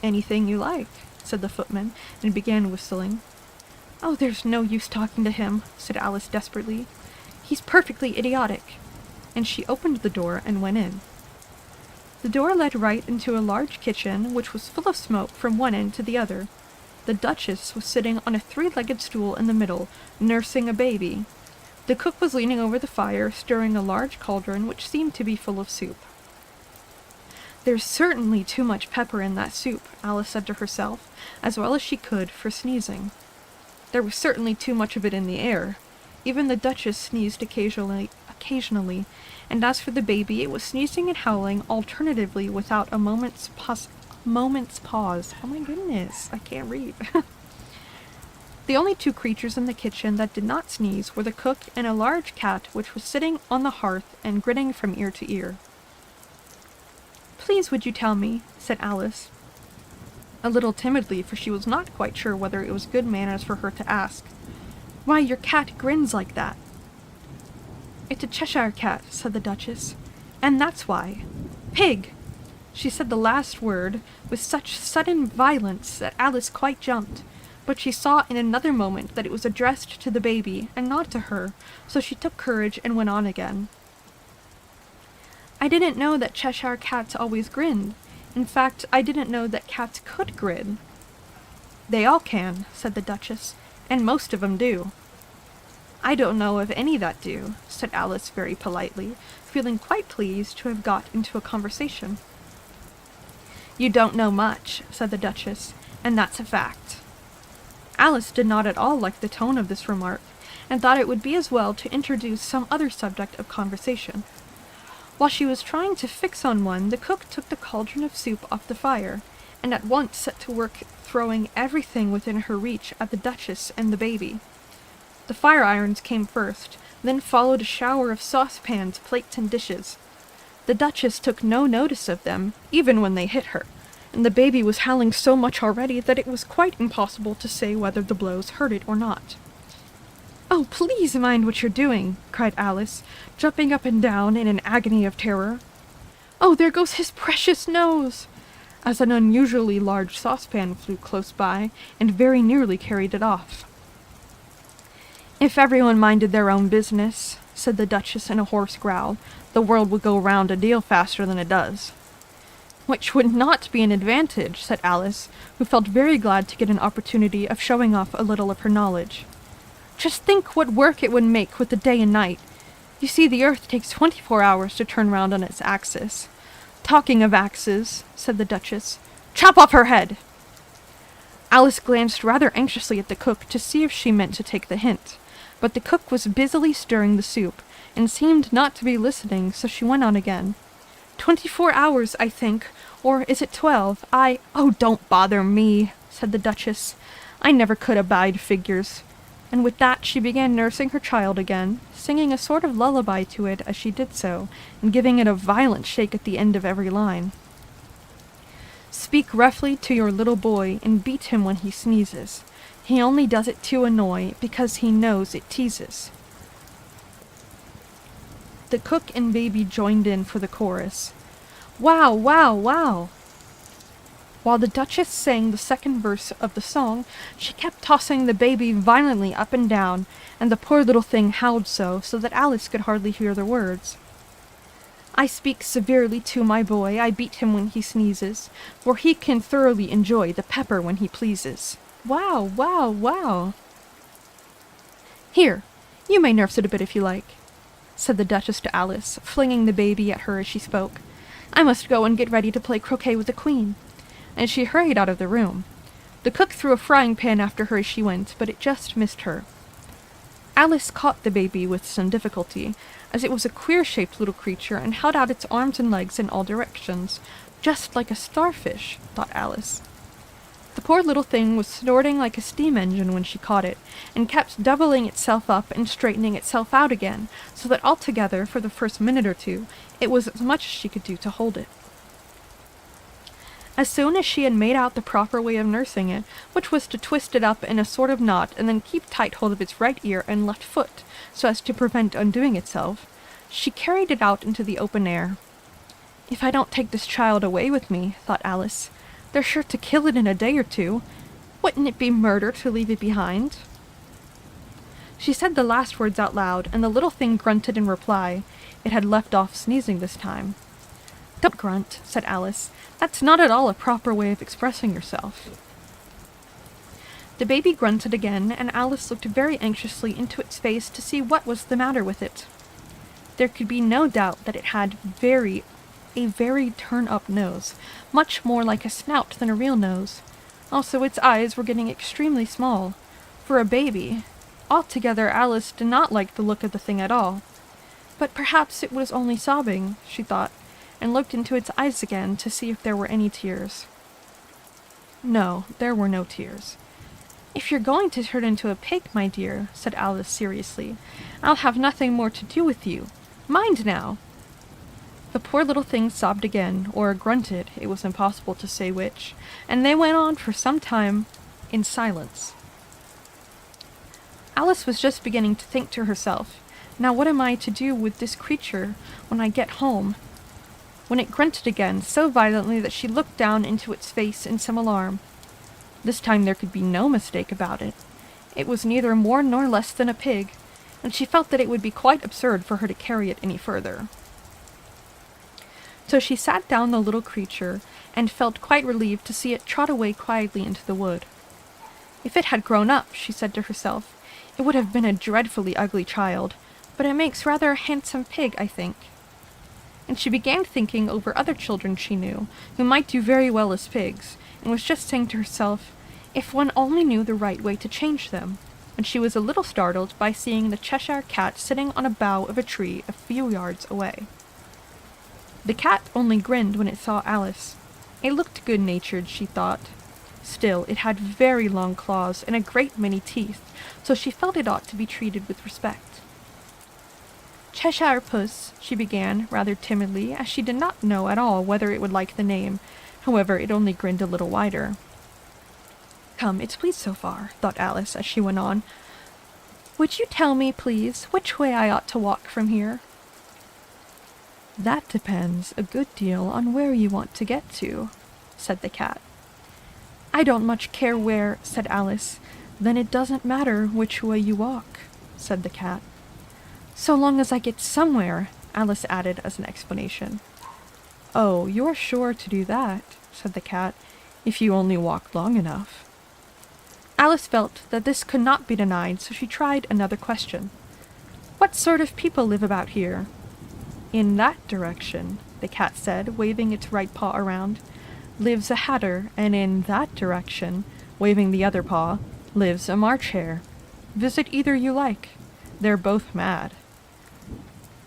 "Anything you like," said the footman, and began whistling. "Oh, there's no use talking to him," said Alice desperately. "He's perfectly idiotic." And she opened the door and went in. The door led right into a large kitchen, which was full of smoke from one end to the other. The Duchess was sitting on a 3-legged stool in the middle, nursing a baby. The cook was leaning over the fire, stirring a large cauldron which seemed to be full of soup. "There's certainly too much pepper in that soup," Alice said to herself, as well as she could, for sneezing. There was certainly too much of it in the air. Even the Duchess sneezed occasionally, and as for the baby, it was sneezing and howling alternatively without a moment's pause. Oh my goodness, I can't read. The only 2 creatures in the kitchen that did not sneeze were the cook and a large cat which was sitting on the hearth and grinning from ear to ear. "Please would you tell me," said Alice, a little timidly, for she was not quite sure whether it was good manners for her to ask, "why your cat grins like that?" "It's a Cheshire cat," said the Duchess, "and that's why. Pig!" She said the last word with such sudden violence that Alice quite jumped, but she saw in another moment that it was addressed to the baby and not to her, so she took courage and went on again. "I didn't know that Cheshire cats always grinned. In fact, I didn't know that cats could grin." "They all can," said the Duchess, "and most of 'em do." "I don't know of any that do," said Alice very politely, feeling quite pleased to have got into a conversation. "You don't know much," said the Duchess, "and that's a fact." Alice did not at all like the tone of this remark, and thought it would be as well to introduce some other subject of conversation. While she was trying to fix on one, the cook took the cauldron of soup off the fire, and at once set to work throwing everything within her reach at the Duchess and the baby. The fire irons came first, then followed a shower of saucepans, plates, and dishes. The Duchess took no notice of them, even when they hit her, and the baby was howling so much already that it was quite impossible to say whether the blows hurt it or not. "Oh, please mind what you're doing," cried Alice, jumping up and down in an agony of terror. "Oh, there goes his precious nose!" as an unusually large saucepan flew close by and very nearly carried it off. "If everyone minded their own business," said the Duchess in a hoarse growl, "the world would go round a deal faster than it does." "Which would not be an advantage," said Alice, who felt very glad to get an opportunity of showing off a little of her knowledge. "Just think what work it would make with the day and night. You see, the Earth takes 24 hours to turn round on its axis." "Talking of axes," said the Duchess, "chop off her head!" Alice glanced rather anxiously at the cook to see if she meant to take the hint, but the cook was busily stirring the soup, and seemed not to be listening, so she went on again. 24 hours, I think, or is it 12? Oh, don't bother me," said the Duchess. "I never could abide figures." And with that she began nursing her child again, singing a sort of lullaby to it as she did so, and giving it a violent shake at the end of every line. "Speak roughly to your little boy, and beat him when he sneezes. He only does it to annoy, because he knows it teases." The cook and baby joined in for the chorus. "Wow, wow, wow!" While the Duchess sang the second verse of the song, she kept tossing the baby violently up and down, and the poor little thing howled so that Alice could hardly hear the words. "I speak severely to my boy, I beat him when he sneezes, for he can thoroughly enjoy the pepper when he pleases." Wow, wow, wow! "Here, you may nurse it a bit if you like," said the Duchess to Alice, flinging the baby at her as she spoke. "I must go and get ready to play croquet with the Queen." And she hurried out of the room. The cook threw a frying pan after her as she went, but it just missed her. Alice caught the baby with some difficulty, as it was a queer-shaped little creature and held out its arms and legs in all directions, just like a starfish, thought Alice. The poor little thing was snorting like a steam engine when she caught it, and kept doubling itself up and straightening itself out again, so that altogether, for the first minute or two, it was as much as she could do to hold it. As soon as she had made out the proper way of nursing it, which was to twist it up in a sort of knot and then keep tight hold of its right ear and left foot, so as to prevent undoing itself, she carried it out into the open air. "If I don't take this child away with me," thought Alice, "they're sure to kill it in a day or two. Wouldn't it be murder to leave it behind?" She said the last words out loud, and the little thing grunted in reply. It had left off sneezing this time. "Don't grunt," said Alice. "That's not at all a proper way of expressing yourself." The baby grunted again, and Alice looked very anxiously into its face to see what was the matter with it. There could be no doubt that it had a very turn-up nose, much more like a snout than a real nose. Also, its eyes were getting extremely small. For a baby. Altogether, Alice did not like the look of the thing at all. But perhaps it was only sobbing, she thought, and looked into its eyes again to see if there were any tears. No, there were no tears. "If you're going to turn into a pig, my dear," said Alice seriously, "I'll have nothing more to do with you. Mind now!" The poor little thing sobbed again, or grunted, it was impossible to say which, and they went on for some time in silence. Alice was just beginning to think to herself, "Now what am I to do with this creature when I get home?" when it grunted again so violently that she looked down into its face in some alarm. This time there could be no mistake about it. It was neither more nor less than a pig, and she felt that it would be quite absurd for her to carry it any further. So she sat down the little creature, and felt quite relieved to see it trot away quietly into the wood. "If it had grown up," she said to herself, "it would have been a dreadfully ugly child, but it makes rather a handsome pig, I think." And she began thinking over other children she knew, who might do very well as pigs, and was just saying to herself, if one only knew the right way to change them, when she was a little startled by seeing the Cheshire Cat sitting on a bough of a tree a few yards away. The cat only grinned when it saw Alice. It looked good-natured, she thought. Still, it had very long claws and a great many teeth, so she felt it ought to be treated with respect. Cheshire Puss, she began, rather timidly, as she did not know at all whether it would like the name. However, it only grinned a little wider. Come, it's pleased so far, thought Alice as she went on. Would you tell me, please, which way I ought to walk from here? That depends a good deal on where you want to get to, said the cat. I don't much care where, said Alice. Then it doesn't matter which way you walk, said the cat. So long as I get somewhere, Alice added as an explanation. Oh, you're sure to do that, said the cat, if you only walk long enough. Alice felt that this could not be denied, so she tried another question. What sort of people live about here? In that direction, the cat said, waving its right paw around, lives a hatter, and in that direction, waving the other paw, lives a March hare. Visit either you like. They're both mad.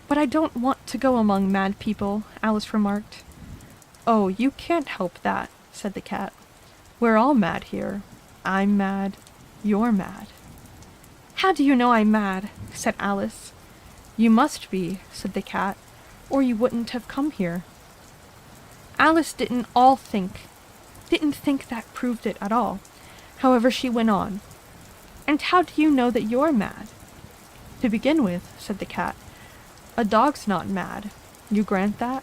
But I don't want to go among mad people, Alice remarked. Oh, you can't help that, said the cat. We're all mad here. I'm mad. You're mad. How do you know I'm mad? Said Alice. You must be, said the cat, or you wouldn't have come here. Alice didn't think that proved it at all. However, she went on. And how do you know that you're mad? To begin with, said the cat, a dog's not mad. You grant that?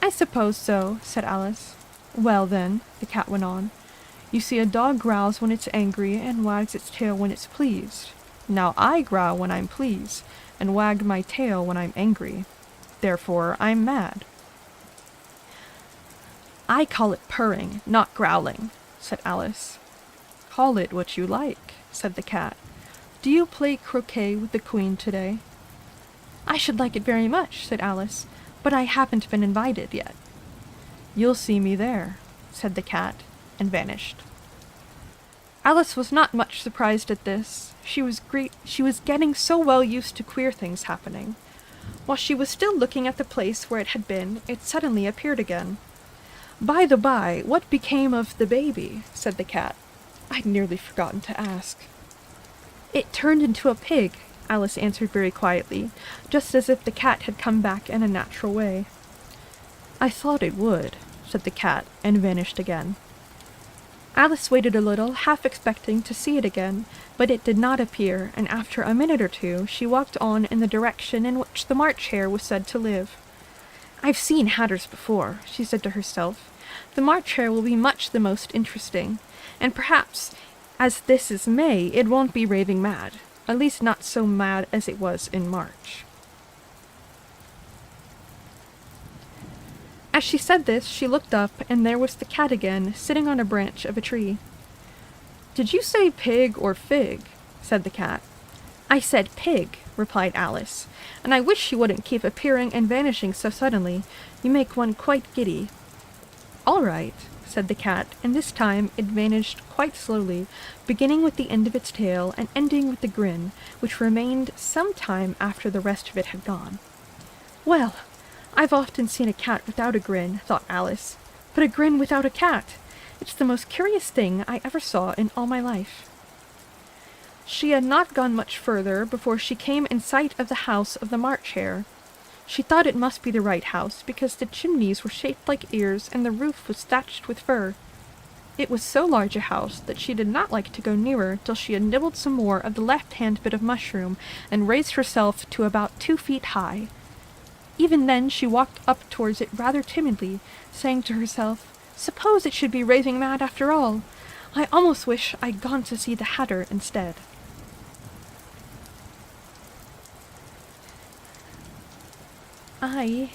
I suppose so, said Alice. Well then, the cat went on, you see a dog growls when it's angry and wags its tail when it's pleased. Now I growl when I'm pleased, and wag my tail when I'm angry. Therefore, I'm mad. I call it purring, not growling, said Alice. Call it what you like, said the cat. Do you play croquet with the Queen today? I should like it very much, said Alice, but I haven't been invited yet. You'll see me there, said the cat, and vanished. Alice was not much surprised at this. She was getting so well used to queer things happening. While she was still looking at the place where it had been, it suddenly appeared again. By the by, what became of the baby? Said the cat. I'd nearly forgotten to ask. It turned into a pig, Alice answered very quietly, just as if the cat had come back in a natural way. I thought it would, said the cat, and vanished again. Alice waited a little, half expecting to see it again, but it did not appear, and after a minute or two she walked on in the direction in which the March hare was said to live. I've seen hatters before, she said to herself. The March hare will be much the most interesting, and perhaps, as this is May, it won't be raving mad, at least not so mad as it was in March. As she said this, she looked up, and there was the cat again, sitting on a branch of a tree. Did you say pig or fig? Said the cat. I said pig, replied Alice, and I wish you wouldn't keep appearing and vanishing so suddenly. You make one quite giddy. All right, said the cat, and this time it vanished quite slowly, beginning with the end of its tail and ending with the grin, which remained some time after the rest of it had gone. Well, I've often seen a cat without a grin, thought Alice, but a grin without a cat. It's the most curious thing I ever saw in all my life. She had not gone much further before she came in sight of the house of the March hare. She thought it must be the right house, because the chimneys were shaped like ears and the roof was thatched with fur. It was so large a house that she did not like to go nearer till she had nibbled some more of the left-hand bit of mushroom and raised herself to about 2 feet high. Even then she walked up towards it rather timidly, saying to herself, Suppose it should be raving mad after all. I almost wish I'd gone to see the hatter instead. I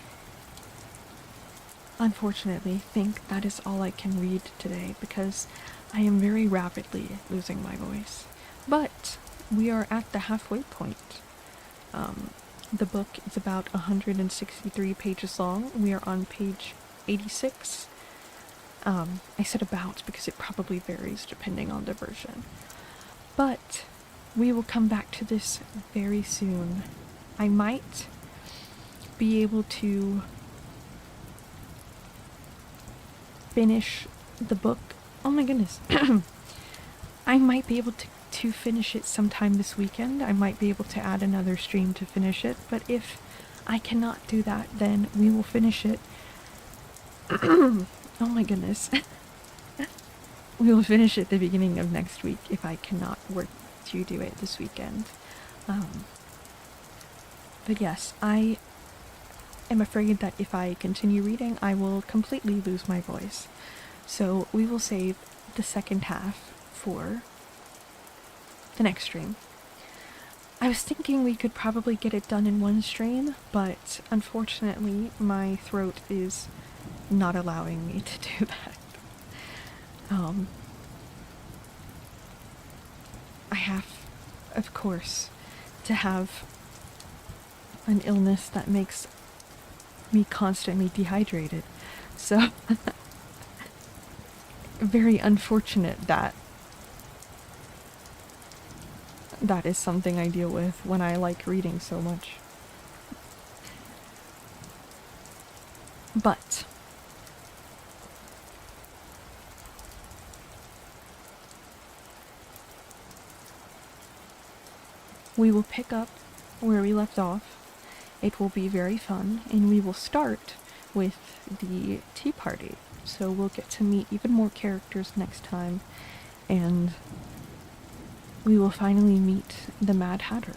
unfortunately think that is all I can read today because I am very rapidly losing my voice. But we are at the halfway point. The book is about 163 pages long. We are on page 86. I said about because it probably varies depending on the version. But we will come back to this very soon. I might be able to finish the book. Oh my goodness. I might be able to finish it sometime this weekend. I might be able to add another stream to finish it, but if I cannot do that, then we will finish it. Oh my goodness. We will finish it at the beginning of next week if I cannot work to do it this weekend. But yes, I am afraid that if I continue reading, I will completely lose my voice. So we will save the second half for the next stream. I was thinking we could probably get it done in one stream, but unfortunately my throat is not allowing me to do that. I have, of course, to have an illness that makes me constantly dehydrated. So, very unfortunate that that is something I deal with when I like reading so much. But we will pick up where we left off. It will be very fun, and we will start with the tea party. So we'll get to meet even more characters next time, and we will finally meet the Mad Hatter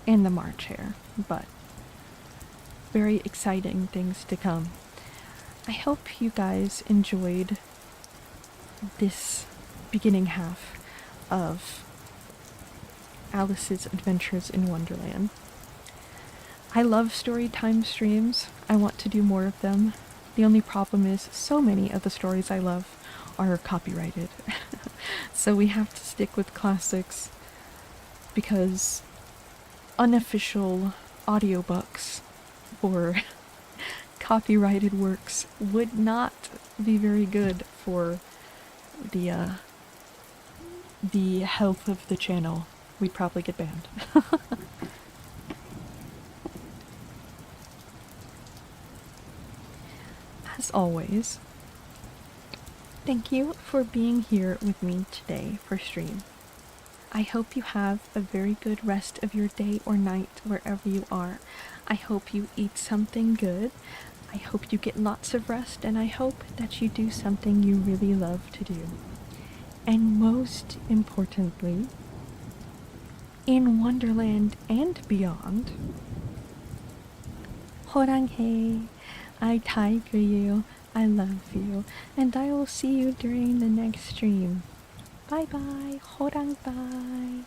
and the March Hare, but very exciting things to come. I hope you guys enjoyed this beginning half of Alice's Adventures in Wonderland. I love storytime streams. I want to do more of them. The only problem is so many of the stories I love are copyrighted. So we have to stick with classics because unofficial audiobooks for copyrighted works would not be very good for the health of the channel. We'd probably get banned. As always, thank you for being here with me today for stream. I hope you have a very good rest of your day or night wherever you are. I hope you eat something good. I hope you get lots of rest, and I hope that you do something you really love to do. And most importantly, in Wonderland and beyond, 호랑해, I tiger you, I love you, and I will see you during the next stream. Bye bye, 호랑 bye.